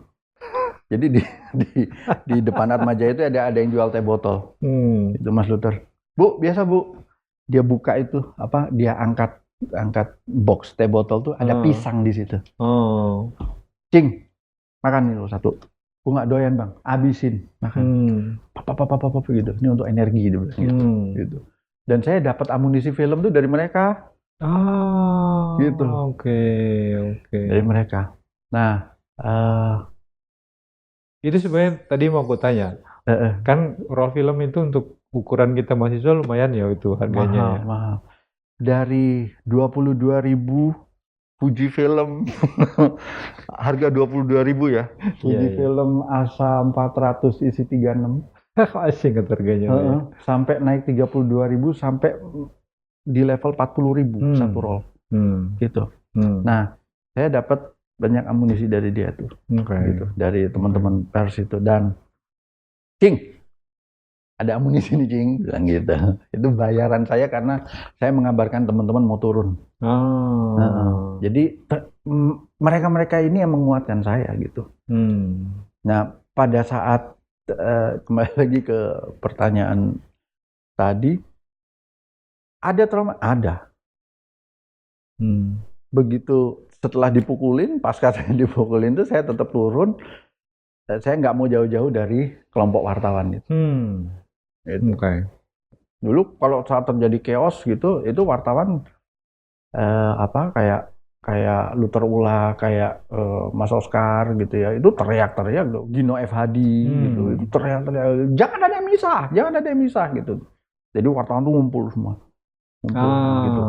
Jadi di depan Atmaja itu ada yang jual teh botol. Itu Mas Luther. Bu, biasa Bu. Dia buka itu dia angkat box teh botol tuh ada pisang di situ. Cing, makan itu satu. Gue nggak doyan Bang, habisin makan. Papa gitu. Ini untuk energi gitu. Dan saya dapat amunisi film tuh dari mereka. Gitu. Oke. Dari mereka. Nah, itu sebenarnya tadi mau aku tanya. Kan roll film itu untuk ukuran kita mahasiswa lumayan ya itu harganya. Mahal. Dari 22.000 Fuji Film harga 22.000 ya. Fuji Film ASA 400 isi 36. Asing harganya. Sampai naik 32.000 sampai di level 40.000 satu roll. Gitu. Nah, saya dapat banyak amunisi dari dia tuh. Gitu. Dari teman-teman pers itu dan Cing, ada amunisi nih Cing, bilang gitu. Itu bayaran saya karena saya mengabarkan teman-teman mau turun. Jadi mereka ini yang menguatkan saya gitu. Nah, pada saat kembali lagi ke pertanyaan tadi, ada trauma? Ada. Begitu setelah dipukulin, pasca saya dipukulin itu saya tetap turun. Saya nggak mau jauh-jauh dari kelompok wartawan itu. Gitu. Dulu kalau saat terjadi chaos gitu, itu wartawan kayak Luther Ula, kayak Mas Oscar gitu ya, itu teriak-teriak, Gino F. Hadi gitu, itu teriak-teriak, jangan ada yang misah gitu. Jadi wartawan tuh ngumpul semua, gitu.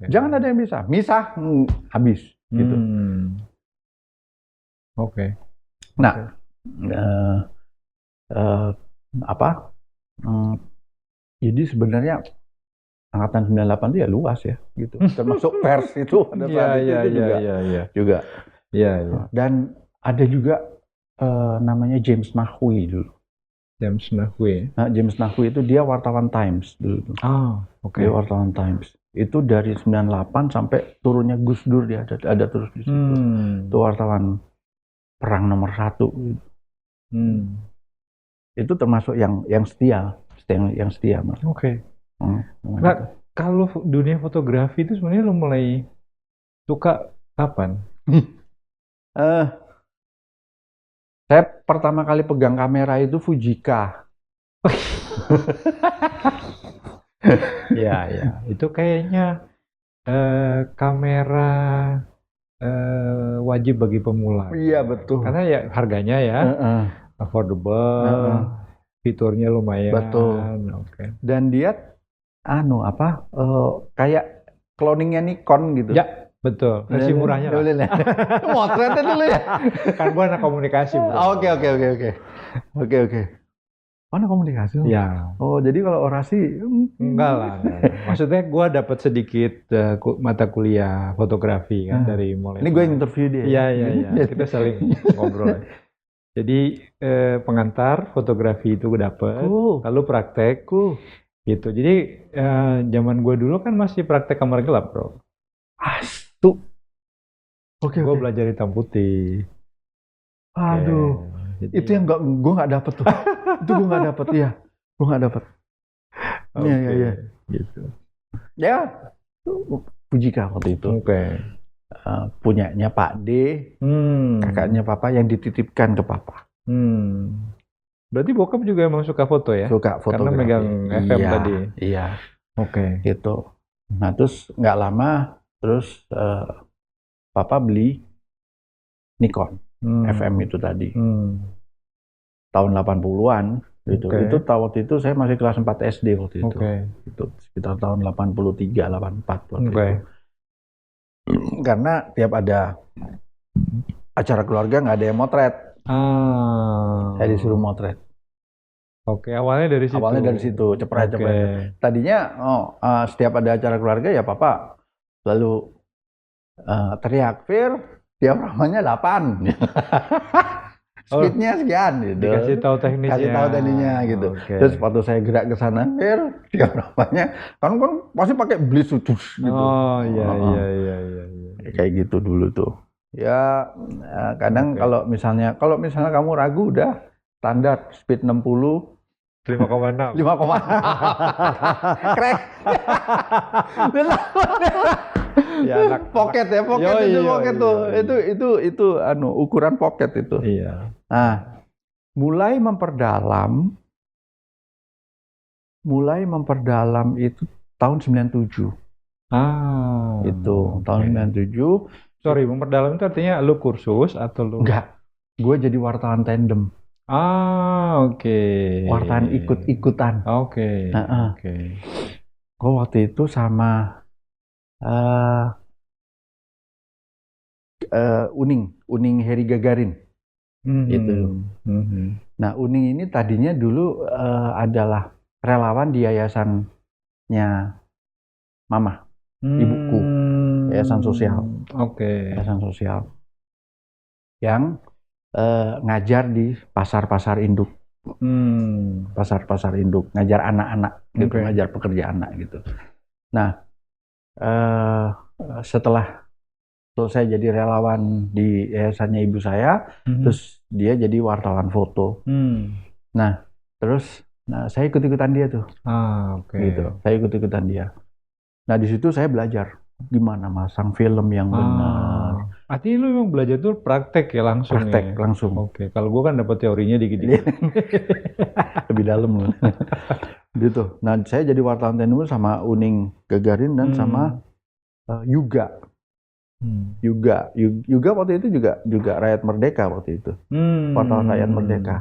Jangan ada yang misah habis gitu. Nah, jadi sebenarnya Angkatan 98 itu ya luas ya, gitu. Termasuk pers itu pada saat itu juga. Dan ada juga namanya James Nahwi dulu. James Nahwi itu dia wartawan Times dulu. Dia wartawan Times. Itu dari 98 sampai turunnya Gus Dur dia ada terus di situ. Itu wartawan perang nomor 1. Itu termasuk yang setia, Mas. Nah, kalau dunia fotografi itu sebenarnya lo mulai suka kapan? Saya pertama kali pegang kamera itu Fujika. Ya, itu kayaknya kamera wajib bagi pemula. Iya betul. Karena ya harganya ya affordable, fiturnya lumayan. Betul. Dan dia kayak cloningnya Nikon gitu. Ya, betul. Versi murahnya lah. Motretnya dulu ya. Kan gua anak komunikasi. Oke. Anak komunikasi? Ya. Oh, jadi kalau orasi enggak lah. Maksudnya gua dapat sedikit mata kuliah fotografi kan dari mulai. Ini gue yang interview dia. Iya. Kita saling ngobrol. Jadi pengantar fotografi itu gue dapet, lalu praktek, gitu. Jadi zaman gue dulu kan masih praktek kamar gelap, bro. Astu. Gue belajar hitam putih. Aduh, itu yang gue nggak dapet tuh. Itu gue nggak dapet, ya. Gue nggak dapet. Iya. Gitu. Ya, Fujika waktu itu. Punyanya Pak D, kakaknya Papa yang dititipkan ke Papa. Berarti bokap juga emang suka foto ya? Suka fotografi. Karena megang FM tadi. Iya. Gitu. Nah terus nggak lama, terus Papa beli Nikon FM itu tadi. Tahun 80-an. Gitu. Itu waktu itu saya masih kelas 4 SD waktu itu. Itu sekitar tahun 83, 84 waktu itu. Karena tiap ada acara keluarga nggak ada yang motret. Saya disuruh motret. Awalnya dari situ. Awalnya dari situ, cepret. Tadinya setiap ada acara keluarga ya Papa lalu teriak, "Fir, diafragmanya 8." Speednya sekian gitu. Dikasih tahu teknisnya. Kasih tahu teknisnya gitu. Terus waktu saya gerak ke sana, "Fir, diafragmanya kan pasti pakai bliss gitu." Iya. Kayak gitu dulu tuh. Ya kadang kalau misalnya kamu ragu udah standar speed 60 5,6. 5,6. Krek. Ya anak pocket tuh. Itu ukuran pocket itu. Iya. Nah, mulai memperdalam itu tahun 97. Itu tahun 97. Sorry, memperdalam itu artinya lu kursus atau lu? Enggak. Gue jadi wartawan tandem. Wartawan ikut-ikutan. Gue waktu itu sama Uning Heri Gagarin. Gitu. Nah, Uning ini tadinya dulu adalah relawan di yayasannya Mama, ibuku, yayasan sosial. Yayasan sosial. Yang ngajar di pasar-pasar induk. Pasar-pasar induk, ngajar anak-anak gitu, ngajar pekerja anak gitu. Nah, setelah saya jadi relawan di yayasannya ibu saya, terus dia jadi wartawan foto. Nah, terus saya ikut-ikutan dia tuh. Gitu. Saya ikut-ikutan dia. Nah, di situ saya belajar gimana masang film yang benar. Artinya lu memang belajar tuh praktek ya langsung. Langsung. Kalau gue kan dapat teorinya dikit-dikit. Lebih dalam loh. Gitu. Nah, saya jadi wartawan tandem sama Uning Gagarin dan sama Yuga. Yuga waktu itu juga Rakyat Merdeka waktu itu. Wartawan Rakyat Merdeka.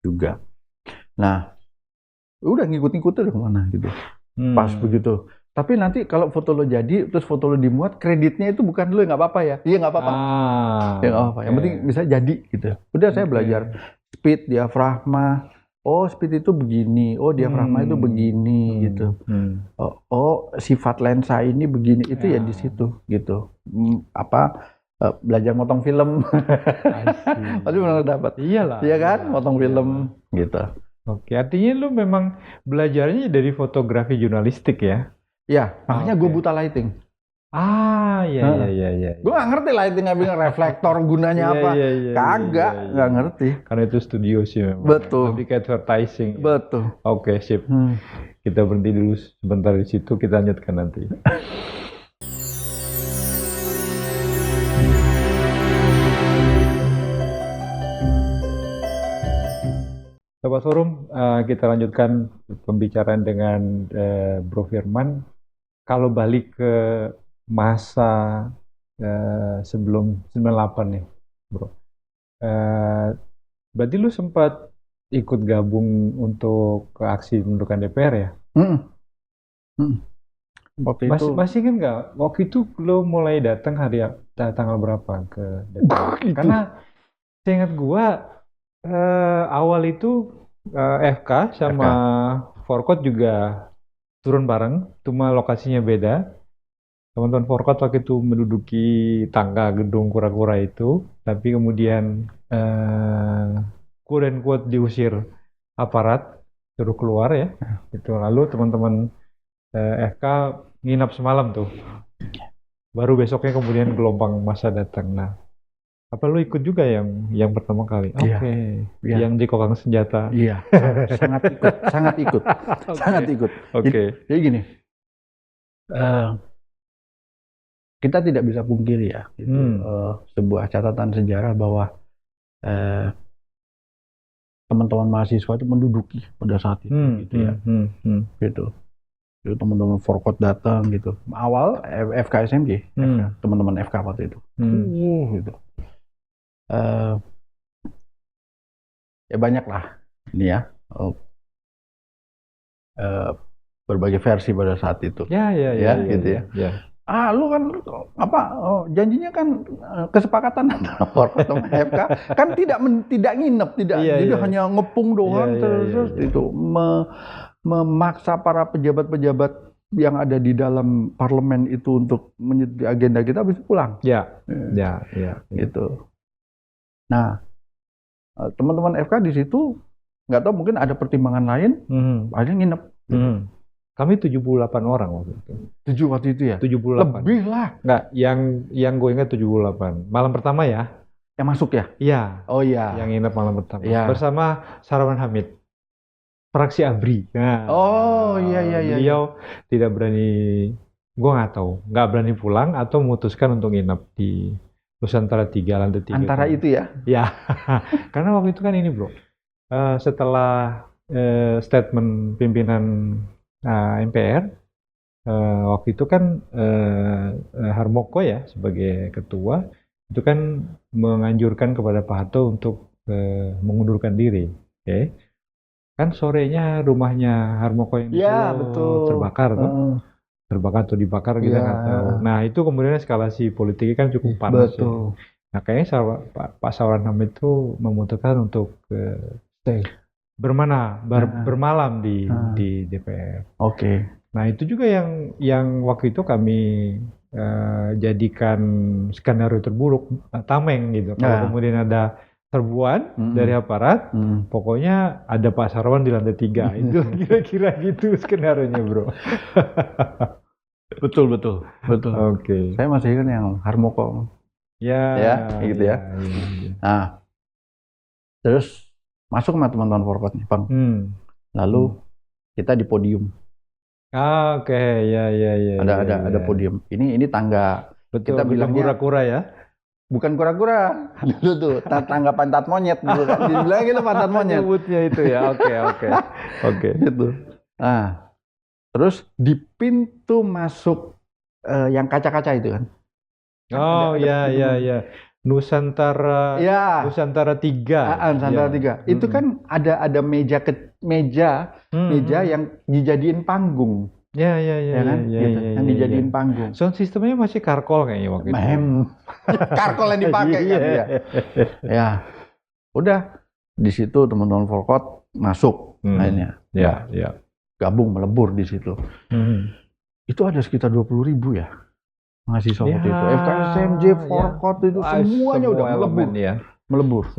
Juga. Nah, udah ngikut-ngikut tuh kemana gitu. Pas begitu. Tapi nanti kalau foto lo jadi, terus foto lo dimuat, kreditnya itu bukan lo, nggak apa-apa ya? Iya nggak apa-apa. Ya nggak apa-apa. Yang penting bisa jadi gitu. Udah saya belajar speed, diafragma. Oh speed itu begini. Oh diafragma itu begini gitu. Oh sifat lensa ini begini. Itu ya di situ gitu. Belajar motong film. Pasti benar dapat. Iyalah. Iya kan, motong film gitu. Artinya lu memang belajarnya dari fotografi jurnalistik ya? Ya, makanya gue buta lighting. Iya. Gue nggak ngerti lighting, reflektor gunanya apa. Kagak, nggak ngerti. Karena itu studio sih memang. Betul. Lebih kayak advertising. Betul. Oke, sip. Kita berhenti dulu sebentar di situ, kita lanjutkan nanti. Sobat Forum, kita lanjutkan pembicaraan dengan Bro Firman. Kalau balik ke masa sebelum 98 nih, Bro. Berarti lu sempat ikut gabung untuk ke aksi pendudukan DPR ya? Waktu itu masih kan nggak? Waktu itu lu mulai datang tanggal berapa ke DPR? Karena seingat gua awal itu FK sama Forkot juga turun bareng, cuma lokasinya beda. teman-teman Forkot waktu itu menduduki tangga gedung kura-kura itu, tapi kemudian quote and quote diusir aparat, suruh keluar ya. Itu lalu teman-teman FK nginap semalam tuh. Baru besoknya kemudian gelombang massa datang. Nah, apa lu ikut juga yang pertama kali? Oke. Iya. Yang di kokang senjata. Iya, sangat ikut. Oke. Jadi gini, kita tidak bisa pungkiri ya, itu sebuah catatan sejarah bahwa teman-teman mahasiswa itu menduduki pada saat itu, gitu ya, gitu. Jadi teman-teman Forkot datang gitu. Awal FKSMJ, teman-teman FK waktu itu, gitu. Ya banyak lah ini ya, berbagai versi pada saat itu. Ya, gitu ya. Lu kan janjinya kan kesepakatan antara Forkot sama FK kan tidak nginep, jadi hanya ngepung doang terus itu memaksa para pejabat-pejabat yang ada di dalam parlemen itu untuk menyetujui agenda kita habis pulang. Gitu. Nah, teman-teman FK di situ nggak tahu mungkin ada pertimbangan lain, akhirnya nginep. Kami 78 orang waktu itu. 7 waktu itu ya? 78. Lebih lah. Nggak, yang gue ingat 78. Malam pertama ya? Yang masuk ya? Iya. Oh iya. Yang nginep malam pertama. Ya. Bersama Sarwan Hamid. Fraksi ABRI. Nah, iya. Beliau tidak berani, gue nggak tahu, nggak berani pulang atau memutuskan untuk nginep di Nusantara 3, lantai 3. Antara itu ya? Ya, karena waktu itu kan ini bro, setelah statement pimpinan MPR, waktu itu kan Harmoko ya sebagai ketua, itu kan menganjurkan kepada Pak Harto untuk mengundurkan diri. Okay? Kan sorenya rumahnya Harmoko yang terbakar tuh. Terbakar atau dibakar gitu nggak tahu. Nah itu kemudian eskalasi politiknya kan cukup panas. Betul. Ya. Nah kayaknya Pak Sarwan Hamid itu memutuskan untuk bermalam di DPR. Oke. Nah itu juga yang waktu itu kami jadikan skenario terburuk, tameng gitu. Kalau kemudian ada serbuan dari aparat, pokoknya ada Pak Sarwan di lantai 3. Itu kira-kira gitu skenarionya bro. Betul. Oke. Saya masih ingat yang Harmoko. Ya, gitu ya. Nah, terus masuk sama teman-teman Forkot nih, Bang. Lalu kita di podium. Oke, ya. Ada podium. Ini tangga. Betul, kita bilangnya kura-kura ya. Bukan kura-kura. Dulu tuh tangga pantat monyet dulu kan. Dibilang gitu pantat monyet. Nyebutnya itu ya. Oke. Gitu. Nah, terus di pintu masuk yang kaca-kaca itu kan. Oh iya. Nusantara 3. Nusantara 3. Itu kan ada meja yang dijadiin panggung. Ya kan? Gitu. Yang dijadiin panggung. Sound sistemnya masih karkol kayaknya waktu itu. Karkol yang dipakai kan ya. Ya. Udah di situ teman-teman Forkot masuk akhirnya. Ya. Gabung melebur di situ. Itu ada sekitar 20.000 ya. Mahasiswa waktu itu. FKSMJ, Forkot itu semuanya udah melebur.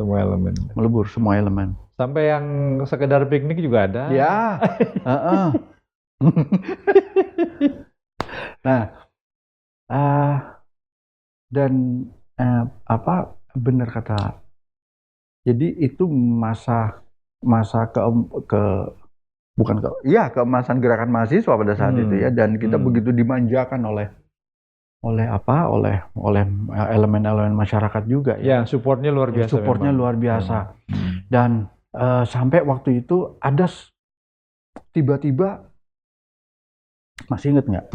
Semua elemen. Sampai yang sekedar piknik juga ada. Ya. Nah, dan benar kata. Jadi itu masa keemasan gerakan mahasiswa pada saat itu ya, dan kita begitu dimanjakan oleh elemen-elemen masyarakat juga ya. Supportnya luar biasa. Dan sampai waktu itu ada tiba-tiba, masih inget nggak?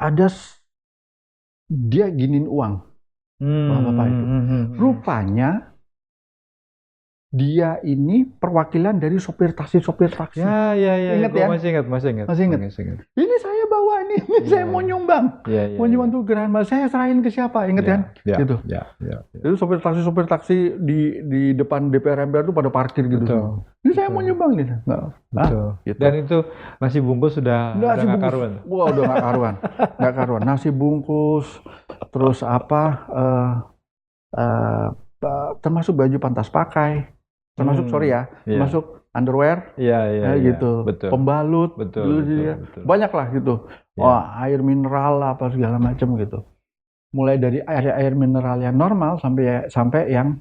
Ada dia giniin uang, bapak itu. Rupanya dia ini perwakilan dari sopir taksi. Ya. Ingat ya? Masih ingat. Ini saya bawa ini, saya mau nyumbang. Mau nyumbang tuh gerakan mahasiswa, saya serahin ke siapa, inget kan? Gitu. Itu sopir taksi di depan DPR MPR tuh pada parkir gitu. Ini saya mau nyumbang nih. Gitu. Dan itu nasi bungkus sudah nggak karuan. Wah, udah nggak karuan. Nasi bungkus, terus apa? Termasuk baju pantas pakai, termasuk termasuk underwear, gitu, betul. Pembalut, betul. Banyak lah gitu. Air mineral apa segala macam gitu. Mulai dari air mineral yang normal sampai yang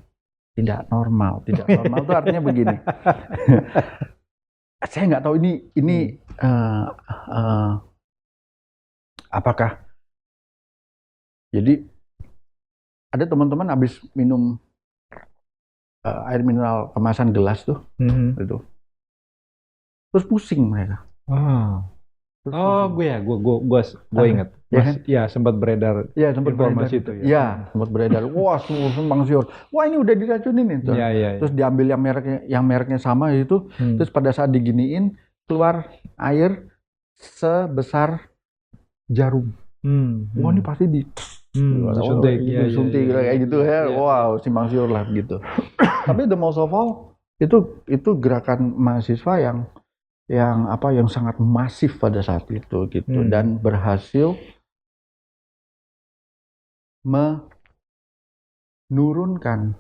tidak normal. Tidak normal itu artinya begini. Saya nggak tahu ini apakah. Jadi ada teman-teman habis minum air mineral kemasan gelas tuh, gitu. Terus pusing mereka. Gue ingat. Ya, sempat beredar. Ya, sempat informasi beredar itu. Ya, sempat beredar. Wah, simpang siur. Wah, ini udah diracunin itu. Terus diambil yang mereknya sama itu. Terus pada saat diginiin keluar air sebesar jarum. Wah, ini pasti disuntik kayak gitu ya. Wow, simpang siur lah gitu. Tapi the most of all itu gerakan mahasiswa yang sangat masif pada saat itu gitu, dan berhasil menurunkan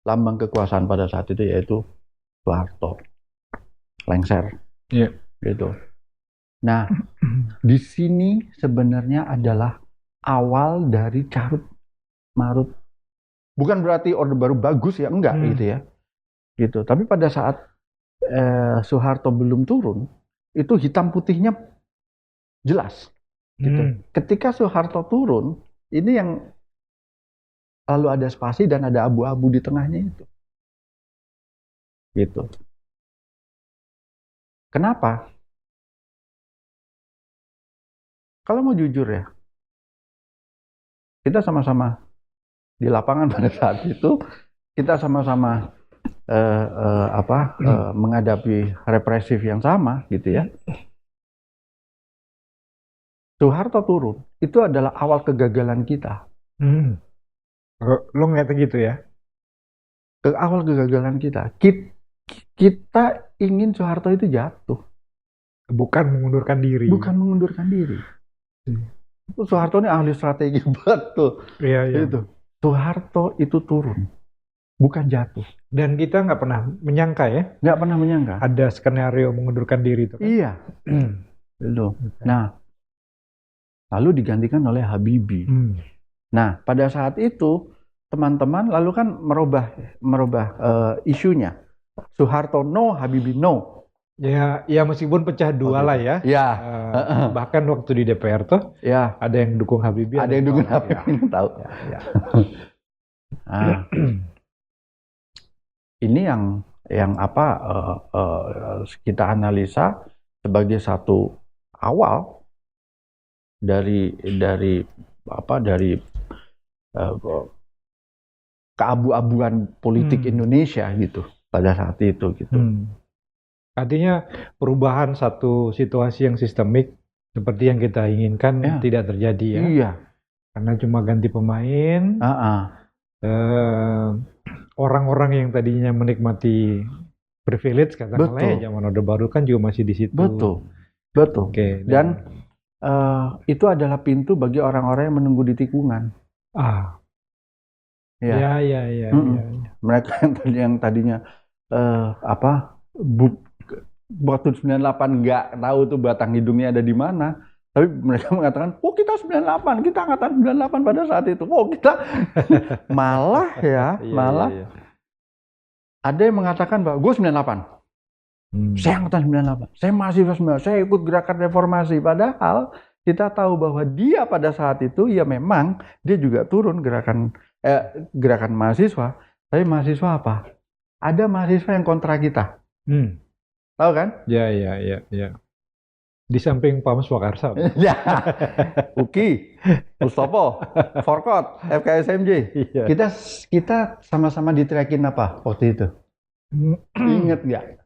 lambang kekuasaan pada saat itu, yaitu Soeharto, lengser, gitu. Nah, di sini sebenarnya adalah awal dari carut marut. Bukan berarti Orde Baru bagus ya, enggak gitu ya. Gitu. Tapi pada saat Soeharto belum turun, itu hitam putihnya jelas. Gitu. Ketika Soeharto turun, ini yang lalu ada spasi dan ada abu-abu di tengahnya itu. Gitu. Kenapa? Kalau mau jujur ya, kita sama-sama di lapangan pada saat itu, kita sama-sama menghadapi represif yang sama gitu ya. Soeharto turun, itu adalah awal kegagalan kita. Lo ngeliatnya gitu ya? Awal kegagalan kita. Kita ingin Soeharto itu jatuh. Bukan mengundurkan diri. Soeharto ini ahli strategi betul. Iya. Itu. Soeharto itu turun, bukan jatuh. Dan kita nggak pernah menyangka ya? Nggak pernah menyangka. Ada skenario mengundurkan diri itu kan? Iya. Itu. Nah, lalu digantikan oleh Habibie. Nah, pada saat itu teman-teman lalu kan merubah isunya. Soeharto no, Habibie no. Ya meskipun pecah dua lah ya. Bahkan waktu di DPR tuh, ada yang dukung Habibie, ada yang dukung Habibie, tahu. Ini yang kita analisa sebagai satu awal dari keabu-abuan politik Indonesia gitu pada saat itu gitu. Artinya perubahan satu situasi yang sistemik seperti yang kita inginkan tidak terjadi ya. Iya. Karena cuma ganti pemain. Orang-orang yang tadinya menikmati privilege katakanlah ya, zaman Orde Baru kan juga masih di situ. Betul. Oke. Dan itu adalah pintu bagi orang-orang yang menunggu di tikungan. Ya. Mereka yang tadinya waktu 98 nggak tahu tuh batang hidungnya ada di mana, tapi mereka mengatakan, kita 98, kita angkatan 98 pada saat itu. Kita malah ada yang mengatakan bahwa gue 98. Saya angkatan 98, saya mahasiswa 98, saya ikut gerakan reformasi. Padahal kita tahu bahwa dia pada saat itu ya memang dia juga turun gerakan mahasiswa. Tapi mahasiswa apa? Ada mahasiswa yang kontra kita. Tahu kan? Ya. Di samping Pak Swakarsa. Ya. Uki, Mustopo, Forkot, FKSMJ. Kita sama-sama diteriakin apa waktu itu? Ingat nggak?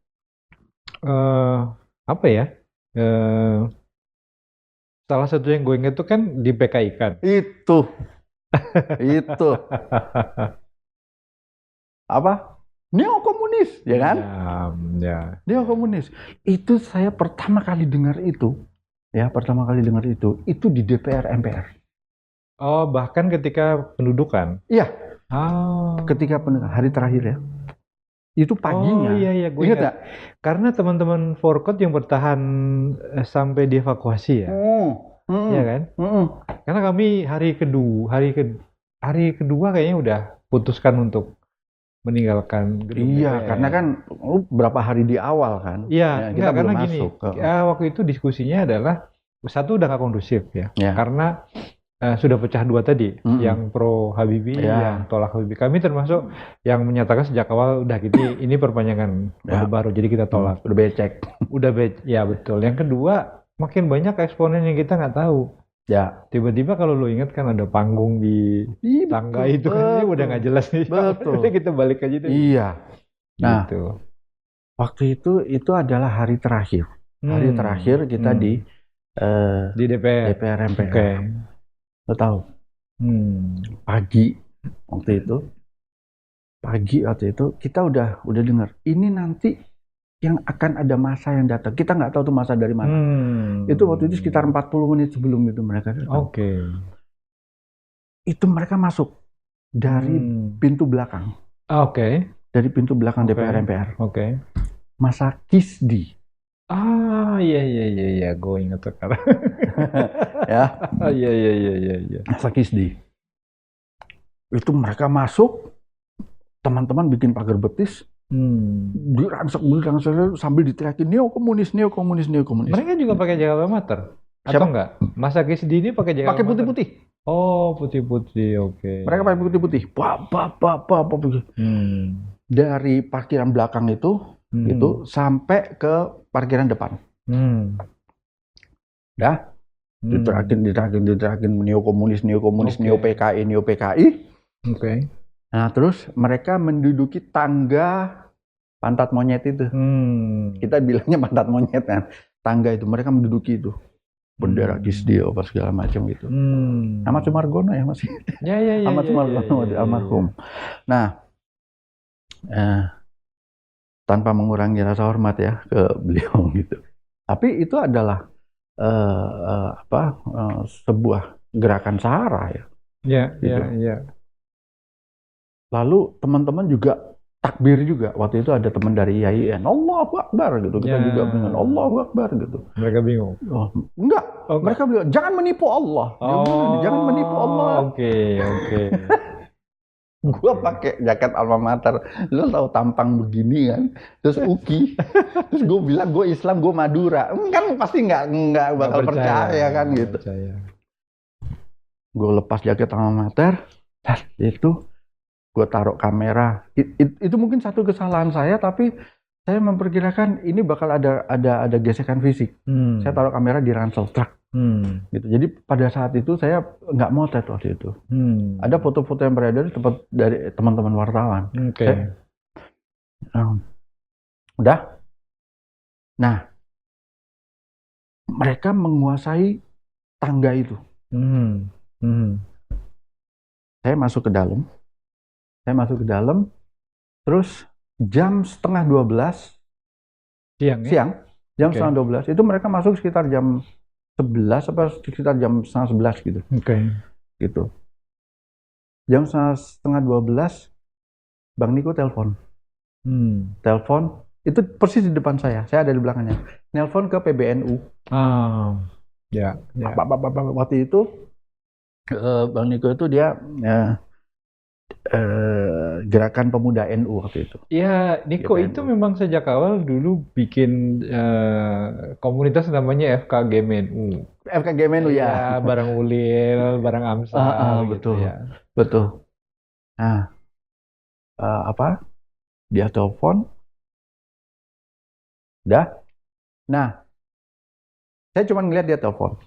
Apa ya? Eh, salah satu yang gue inget tuh kan di PKI kan. Itu. Apa? Neokomunis, ya kan? Ya. Neokomunis. Itu saya pertama kali dengar itu. Ya, pertama kali dengar itu di DPR MPR. Oh, bahkan ketika pendudukan? Iya. Oh. Ketika hari terakhir ya. Itu paginya. Oh iya, gue ingat. Karena teman-teman Forkot yang bertahan sampai dievakuasi ya. Iya kan? Karena kami hari kedua kayaknya udah putuskan untuk meninggalkan gedung Iya, DPR. karena kan berapa hari di awal kan. Iya, kita karena belum gini, masuk. Waktu itu diskusinya adalah satu udah nggak kondusif ya. Karena sudah pecah dua tadi, yang pro Habibie, yang tolak Habibie. Kami termasuk yang menyatakan sejak awal udah gitu, ini perpanjangan baru, jadi kita tolak. Udah becek. Ya betul. Yang kedua, makin banyak eksponen yang kita nggak tahu. Ya. Tiba-tiba kalau lo ingat kan ada panggung di tangga itu kan, ini udah nggak jelas nih. Betul. Udah kita balik aja deh. Iya. Nah, gitu. Waktu itu adalah hari terakhir. Hari terakhir kita di DPR MPR. Okay. Lo tahu? Pagi waktu itu kita udah dengar. Ini nanti yang akan ada masa yang datang. Kita nggak tahu tuh masa dari mana. Itu waktu itu sekitar 40 menit sebelum itu mereka datang. Itu mereka masuk dari pintu belakang. Dari pintu belakang DPR MPR. Masa Kisdi. Iya, gue ingat sekarang. Ya. Iya. Masa Kisdi. Itu mereka masuk, teman-teman bikin pagar betis, dirangsek sambil diteriakin neokomunis. Mereka juga pakai jaket amater? Atau enggak? Masa Kisdi ini pakai jaket pakai putih-putih. Oh, putih-putih, oke. Mereka pakai putih-putih. Dari parkiran belakang itu sampai ke parkiran depan. Diterakin neokomunis, neo-PKI. Nah, terus mereka menduduki tangga pantat monyet itu. Kita bilangnya pantat monyet kan. Tangga itu mereka menduduki itu. Bendera Kisdi apa segala macam gitu. Ahmad Sumargono ya masih. Ya. Ahmad Sumargono almarhum. Nah, tanpa mengurangi rasa hormat ya ke beliau gitu. Tapi itu adalah sebuah gerakan sahara ya. Iya. Lalu teman-teman juga takbir juga. Waktu itu ada teman dari IAIN, Allahu Akbar gitu. Kita juga dengan Allahu Akbar gitu. Mereka bingung. Enggak. Mereka bilang jangan menipu Allah. Jangan menipu Allah. Oke. Gua pakai jaket alma mater, lo tahu tampang begini kan, terus uki, terus gue bilang gue Islam, gue Madura, kan pasti nggak bakal percaya kan gitu. Gue lepas jaket alma mater, itu gue taruh kamera. Itu mungkin satu kesalahan saya, tapi saya memperkirakan ini bakal ada gesekan fisik. Saya taruh kamera di ransel truk. Gitu. Jadi pada saat itu saya nggak motret waktu itu. Ada foto-foto yang beredar dari teman-teman wartawan. Udah. Nah, mereka menguasai tangga itu. Saya masuk ke dalam. Terus jam 11:30 siang, jam 11:30 itu mereka masuk sekitar jam 11 apa sekitar jam 11:30 gitu. Gitu. Jam 11:30 Bang Niko telepon. Telepon itu persis di depan saya. Saya ada di belakangnya. Nelpon ke PBNU. Waktu itu Bang Niko itu dia gerakan pemuda NU waktu itu. Ya, Niko itu memang sejak awal dulu bikin komunitas namanya FKG Menu. FKG Menu ya. Bareng Ulil, bareng Amsal. Betul. Gitu ya. Betul. Nah, dia telepon. Dah. Nah, saya cuma ngeliat dia telepon.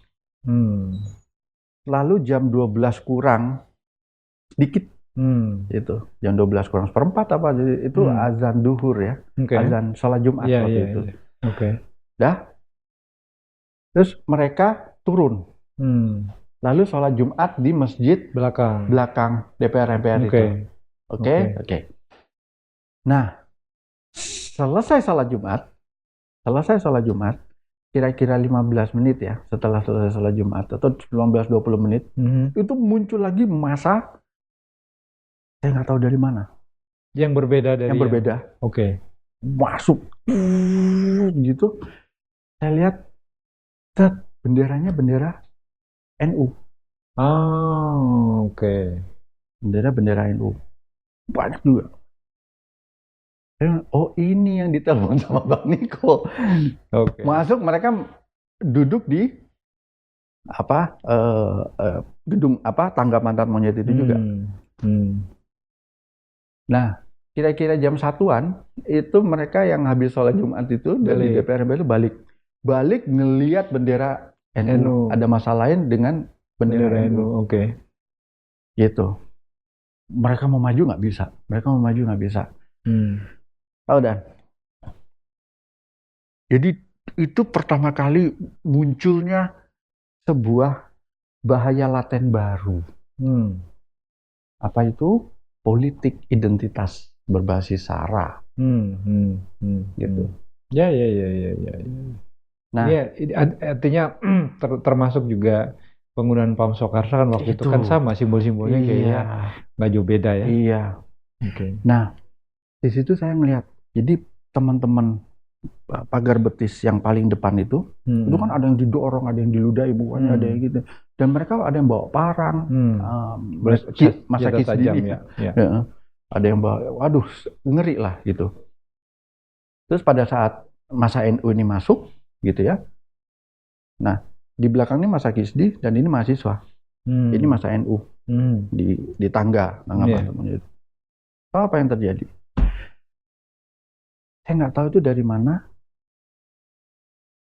Lalu jam 12 kurang sedikit. Itu jam 12 kurang seperempat apa jadi itu azan duhur ya, azan sholat Jumat waktu itu. Dah Terus mereka turun. Lalu sholat Jumat di masjid belakang DPR MPR itu. Oke. Nah, selesai sholat Jumat, kira-kira 15 menit ya, setelah selesai sholat Jumat, atau 15-20 menit, itu muncul lagi massa, saya nggak tahu dari mana. Yang berbeda dari Masuk, gitu. Saya lihat, benderanya bendera NU. Bendera NU. Banyak juga. Oh, ini yang ditelepon sama Bang Niko. Masuk, mereka duduk di gedung tangga pantat monyet itu juga. Nah, kira-kira jam 1-an itu mereka yang habis sholat Jumat itu dari DPR itu balik ngelihat bendera NU. Ada masalah lain dengan bendera NU. Gitu. Mereka mau maju nggak bisa. Tahu Dan? Jadi itu pertama kali munculnya sebuah bahaya laten baru. Apa itu? Politik identitas berbasis SARA. Gitu. Ya. Nah, ini artinya termasuk juga penggunaan Pam Swakarsa kan waktu itu kan sama simbol-simbolnya kayaknya nggak jauh beda ya. Iya. Nah, di situ saya melihat, jadi teman-teman pagar betis yang paling depan itu kan ada yang didorong, ada yang diludahi, bukannya ada yang gitu. Dan mereka ada yang bawa parang, masa tajam ya. Ada yang bawa, waduh, ngeri lah gitu. Terus pada saat masa NU ini masuk, gitu ya. Nah, di belakang ini masa Kisdi dan ini mahasiswa. Ini masa NU di tangga. Apa yang terjadi? Saya nggak tahu itu dari mana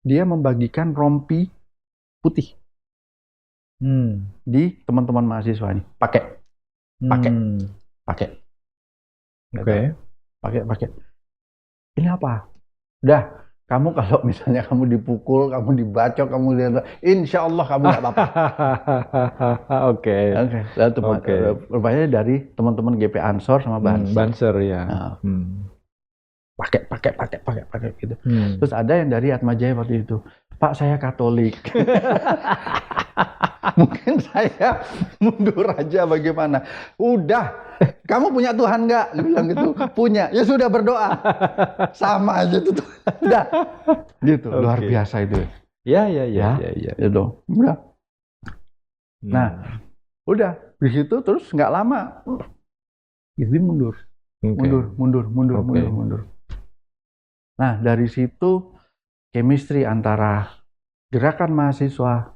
dia membagikan rompi putih di teman-teman mahasiswa ini. Pakai. Ini apa? Udah, kamu kalau misalnya kamu dipukul, kamu dibacok, kamu lihat, insya Allah kamu nggak apa-apa. Rupanya dari teman-teman GP Ansor sama Banser ya. Pakai gitu. Terus ada yang dari Atmajaya waktu itu, Pak saya Katolik. Mungkin saya mundur aja bagaimana. Udah, kamu punya Tuhan nggak? Dia bilang gitu. Punya. Ya sudah berdoa. Sama aja tuh. Udah. Gitu. Luar biasa itu. Ya. Itu. Udah. Nah, udah. Di situ terus nggak lama. Itu mundur. Mundur. Nah, dari situ chemistry antara gerakan mahasiswa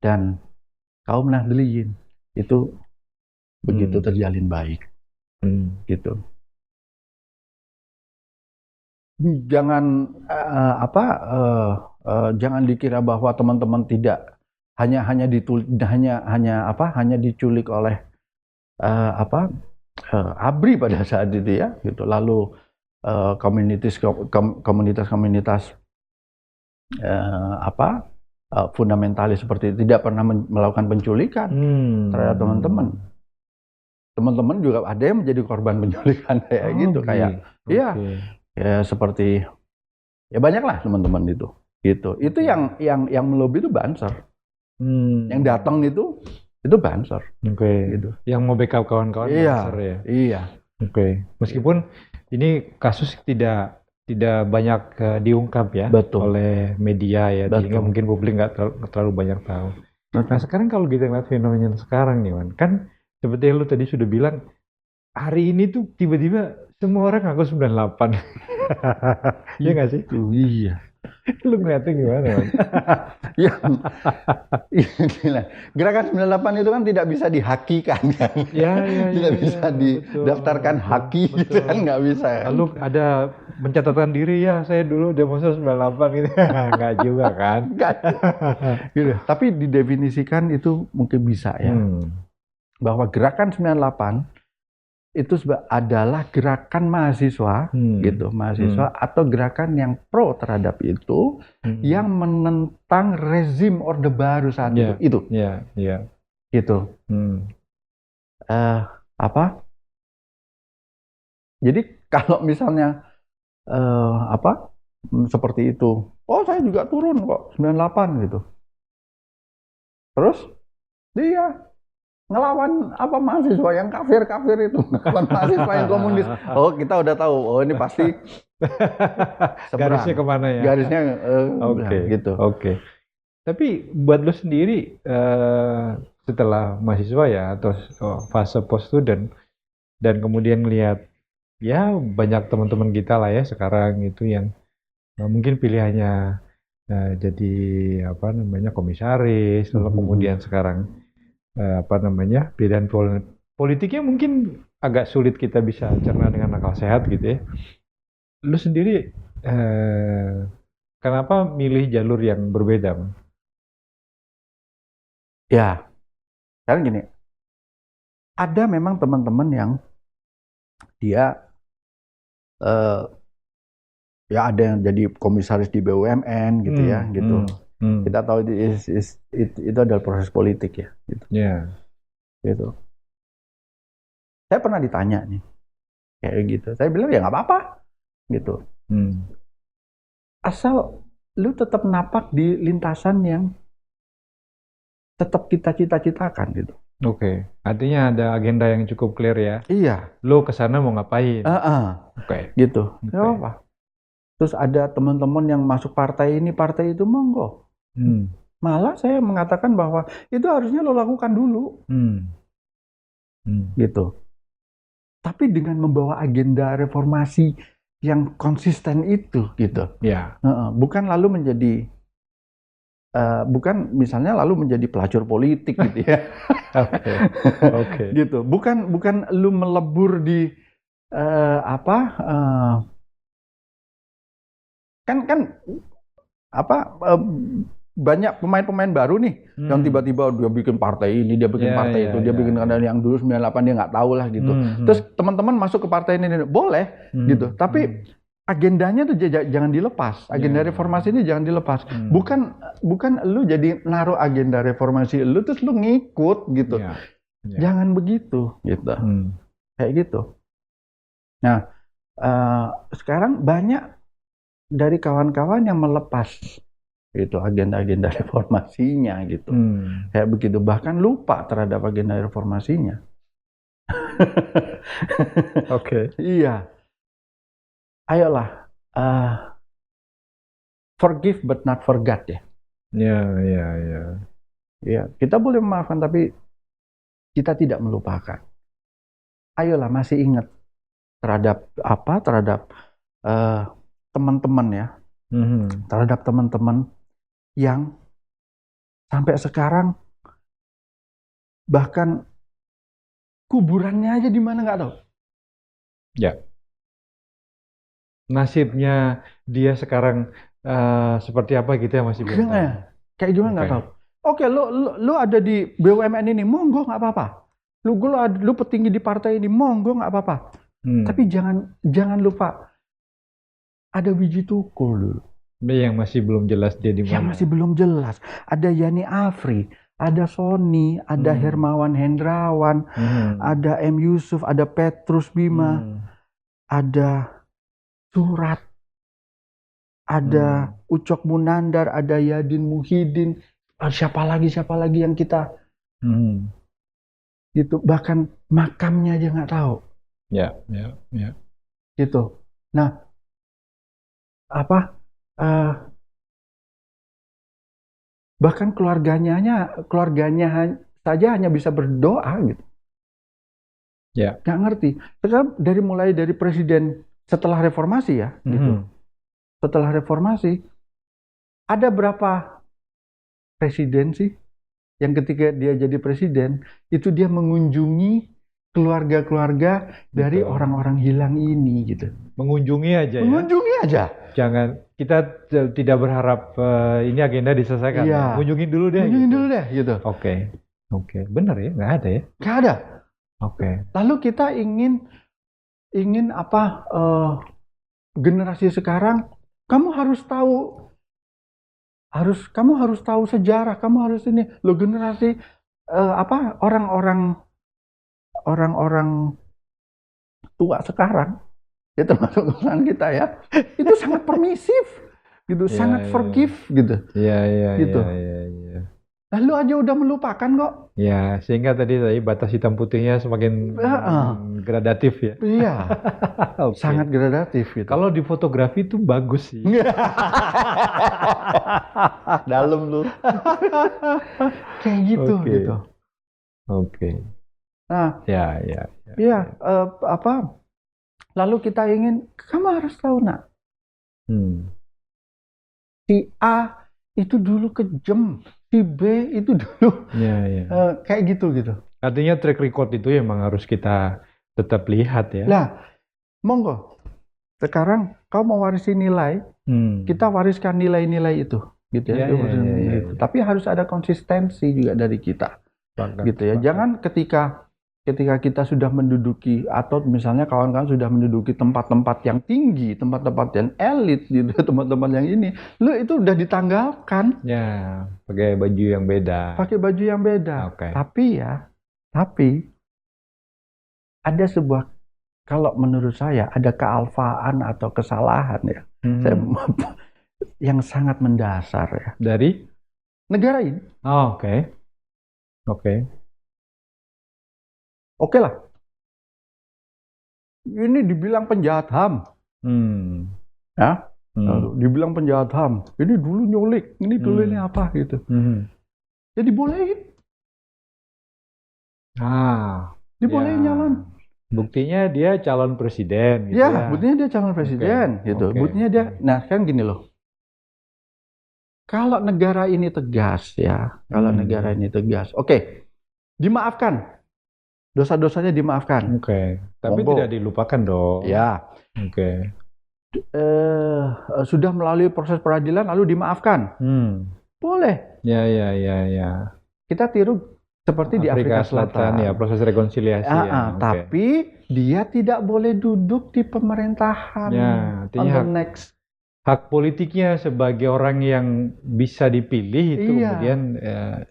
dan kaum Nahdliyin itu begitu terjalin baik. Gitu. Jangan jangan dikira bahwa teman-teman tidak hanya diculik oleh ABRI pada saat itu ya, gitu. Lalu komunitas fundamentalis seperti itu tidak pernah melakukan penculikan terhadap teman-teman. Teman-teman juga ada yang menjadi korban penculikan kayak gitu, kayak ya seperti ya banyak lah teman-teman itu. Gitu. Itu yang melobi itu Banser. Yang datang itu Banser. Gitu. Yang mau backup kawan-kawan Banser ya. Iya. Meskipun ini kasus tidak banyak diungkap ya. Oleh media ya, sehingga mungkin publik nggak terlalu banyak tahu. Nah sekarang kalau kita ngeliat fenomena sekarang nih Man, kan seperti yang lu tadi sudah bilang, hari ini tuh tiba-tiba semua orang ngaku 98. Iya nggak sih? Iya. Lu ngeliatnya gimana Man? Ya, gila. Gerakan 98 itu kan tidak bisa dihakikan kan? Tidak bisa didaftarkan haki gitu kan, nggak bisa. Lalu ada pencatatan diri ya, saya dulu demonstrasi 98 gitu. Nggak juga kan? Gitu. Tapi didefinisikan itu mungkin bisa ya. Bahwa gerakan 98 itu adalah gerakan mahasiswa, gitu, mahasiswa atau gerakan yang pro terhadap itu, yang menentang rezim Orde Baru saat itu. Gitu. Apa? Jadi kalau misalnya seperti itu, oh saya juga turun kok 98 gitu. Terus dia ngelawan mahasiswa yang kafir itu, ngelawan mahasiswa yang komunis. Oh kita udah tahu, oh ini pasti garisnya kemana ya? Garisnya gitu. Oke. Tapi buat lo sendiri setelah mahasiswa ya atau fase post student dan kemudian ngelihat ya banyak teman-teman kita lah ya sekarang itu yang mungkin pilihannya jadi komisaris, lalu kemudian sekarang pilihan politiknya mungkin agak sulit kita bisa cerna dengan akal sehat gitu ya. Lu sendiri kenapa milih jalur yang berbeda? Ya, sekarang gini, ada memang teman-teman yang dia ya ada yang jadi komisaris di BUMN gitu ya, gitu. Kita tahu itu adalah proses politik ya, gitu. Gitu. Saya pernah ditanya nih, kayak gitu. Saya bilang ya nggak apa-apa, gitu. Asal lu tetap napak di lintasan yang tetap kita cita-citakan, gitu. Oke, artinya ada agenda yang cukup clear ya. Iya. Lu kesana mau ngapain? Gitu. Nggak apa-apa. Terus ada teman-teman yang masuk partai ini, partai itu, monggo. Malah saya mengatakan bahwa itu harusnya lo lakukan dulu. Gitu. Tapi dengan membawa agenda reformasi yang konsisten itu, gitu. Bukan lalu menjadi bukan misalnya lalu menjadi pelacur politik gitu ya. Oke. Gitu. Bukan lu melebur di banyak pemain-pemain baru nih yang tiba-tiba dia bikin partai ini, dia bikin partai itu, dia bikin yang dulu 98 dia nggak tahu lah gitu. Terus teman-teman masuk ke partai ini boleh gitu, tapi agendanya tuh jangan dilepas. Agenda reformasi ini jangan dilepas. Bukan lu jadi naruh agenda reformasi lu terus lu ngikut gitu. Jangan begitu gitu. Kayak gitu. Nah, sekarang banyak dari kawan-kawan yang melepas itu agenda-agenda reformasinya gitu. Kayak begitu, bahkan lupa terhadap agenda reformasinya. Oke. Iya. Ayolah, forgive but not forget ya. Ya, kita boleh memaafkan tapi kita tidak melupakan. Ayolah, masih ingat terhadap teman-teman ya, terhadap teman-teman yang sampai sekarang bahkan kuburannya aja di mana nggak tahu. Ya. Nasibnya dia sekarang seperti apa gitu ya masih belum tahu. Kayak gimana nggak tahu. Oke, lu ada di BUMN ini, monggo nggak apa-apa. Lu petinggi di partai ini, monggo nggak apa-apa. Tapi jangan lupa ada Wiji Tukul dulu. Yang masih belum jelas dia di mana. Yang masih belum jelas. Ada Yani Afri, ada Sony, ada Hermawan Hendrawan, ada M. Yusuf, ada Petrus Bima, ada Surat, ada Ucok Munandar, ada Yadin Muhyiddin, siapa lagi yang kita gitu, bahkan makamnya aja nggak tahu. Ya. Gitu. Nah, bahkan keluarganya saja hanya bisa berdoa gitu. Ya. Nggak ngerti. Sekarang mulai dari presiden setelah reformasi ya, gitu. Setelah reformasi, ada berapa presiden sih yang ketika dia jadi presiden itu dia mengunjungi keluarga-keluarga dari orang-orang hilang ini gitu. Mengunjungi aja. Mengunjungi aja. Jangan, kita tidak berharap ini agenda diselesaikan. Iya. Kunjungin dulu deh. Kunjungin dulu deh gitu. Oke. Benar ya, nggak ada ya? Nggak ada. Lalu kita ingin apa? Generasi sekarang, kamu harus tahu sejarah, kamu harus ini. Lo generasi apa? Orang-orang tua sekarang, ya termasuk kita ya, itu sangat permisif, gitu, sangat forgive, gitu. Gitu. Lalu aja udah melupakan kok. Ya, sehingga tadi batas hitam putihnya semakin gradatif ya. Iya, sangat gradatif gitu. Kalau di fotografi itu bagus sih. Dalam lu. Kayak gitu, gitu. Nah, apa? Lalu kita ingin, kamu harus tahu nak, si A itu dulu kejam, si B itu dulu kayak gitu. Artinya track record itu emang harus kita tetap lihat ya. Lah, monggo. Sekarang kau mau warisi nilai, kita wariskan nilai-nilai itu, gitu ya. Tapi harus ada konsistensi juga dari kita, gitu ya. Jangan ketika kita sudah menduduki, atau misalnya kawan-kawan sudah menduduki tempat-tempat yang tinggi, tempat-tempat yang elit, gitu, tempat-tempat yang ini, lu itu udah ditanggalkan. Ya, pakai baju yang beda. Tapi ada sebuah, kalau menurut saya ada kealfaan atau kesalahan ya, yang sangat mendasar ya. Dari negara ini. Oke lah. Ini dibilang penjahat HAM. Ya. Dibilang penjahat HAM. Ini dulu nyulik, ini dulu ini apa gitu. Jadi bolehin. Dibolehin jalan. Buktinya dia calon presiden gitu ya. Buktinya dia calon presiden gitu. Buktinya dia. Nah, kan gini loh. Kalau negara ini tegas ya, dimaafkan. Dosa-dosanya dimaafkan. Tapi tidak dilupakan dong. Ya. Sudah melalui proses peradilan lalu dimaafkan. Boleh. Ya. Kita tiru seperti di Afrika Selatan ya, proses rekonsiliasi. Tapi dia tidak boleh duduk di pemerintahan. Hak politiknya sebagai orang yang bisa dipilih itu kemudian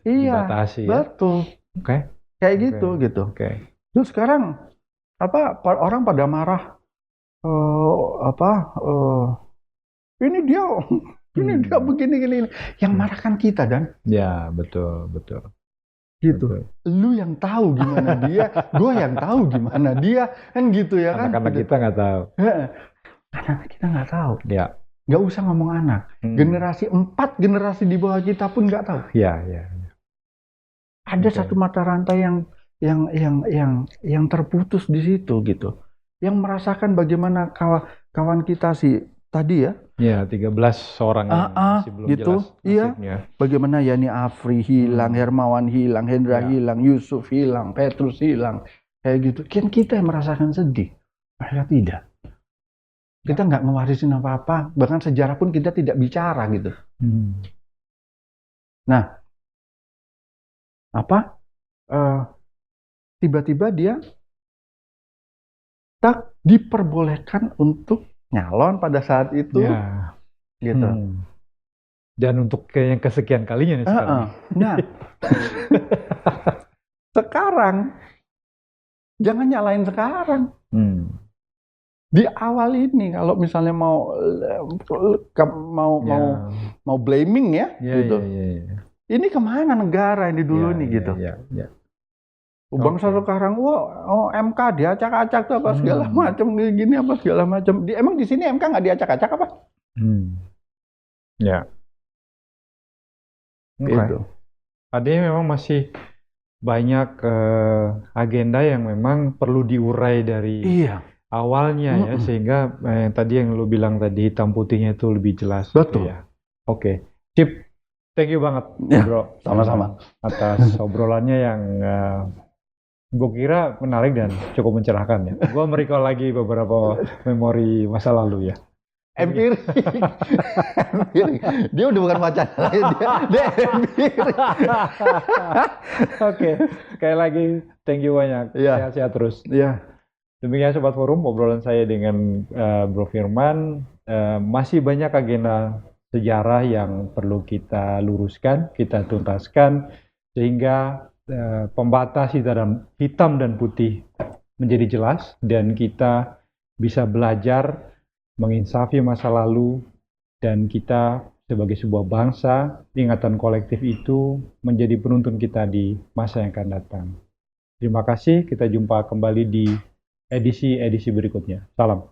dibatasi. Betul. Kayak gitu. Terus sekarang orang pada marah, ini dia begini. Yang marah kan kita, Dan. Ya, betul. Gitu. Lu yang tahu gimana dia, gue yang tahu gimana dia, kan gitu ya kan? Anak-anak kita nggak tahu. Anak kita nggak tahu. Ya. Nggak usah ngomong anak. Generasi 4 generasi di bawah kita pun nggak tahu. Ya. Ada satu mata rantai yang terputus di situ gitu. Yang merasakan bagaimana kawan kita tadi ya. Ya, 13 orang yang masih belum gitu. Jelas nasibnya. Bagaimana Yani Afri hilang, Hermawan hilang, Hendra hilang, Yusuf hilang, Petrus hilang. Kayak gitu. Kan kita yang merasakan sedih. Mereka tidak. Kita nggak ngewarisin apa-apa. Bahkan sejarah pun kita tidak bicara gitu. Nah, tiba-tiba dia tak diperbolehkan untuk nyalon pada saat itu, gitu. Dan untuk yang kesekian kalinya nih sekarang. Nah, sekarang jangan nyalain sekarang. Di awal ini kalau misalnya mau blaming ya, gitu. Ini kemana negara ini dulu nih gitu. Bangsa sekarang, MK diacak-acak tuh apa segala macam gini apa segala macam. Emang di sini MK nggak diacak-acak apa? Ya. Gitu. Artinya memang masih banyak agenda yang memang perlu diurai dari awalnya ya, sehingga tadi yang lu bilang tadi hitam putihnya itu lebih jelas. Betul. Ya. Sip. Thank you banget, bro. Sama-sama. Atas obrolannya yang gue kira menarik dan cukup mencerahkan ya. Gue merecall lagi beberapa memori masa lalu ya. Empirik. Empirik. Dia udah bukan wacana lagi, dia empirik. Oke, sekali lagi thank you banyak. Sehat-sehat terus. Iya. Demikian Sobat Forum, obrolan saya dengan Bro Firman. Masih banyak agenda sejarah yang perlu kita luruskan, kita tuntaskan, sehingga pembatas hitam dan putih menjadi jelas, dan kita bisa belajar menginsafi masa lalu, dan kita sebagai sebuah bangsa, ingatan kolektif itu menjadi penuntun kita di masa yang akan datang. Terima kasih, kita jumpa kembali di edisi berikutnya. Salam.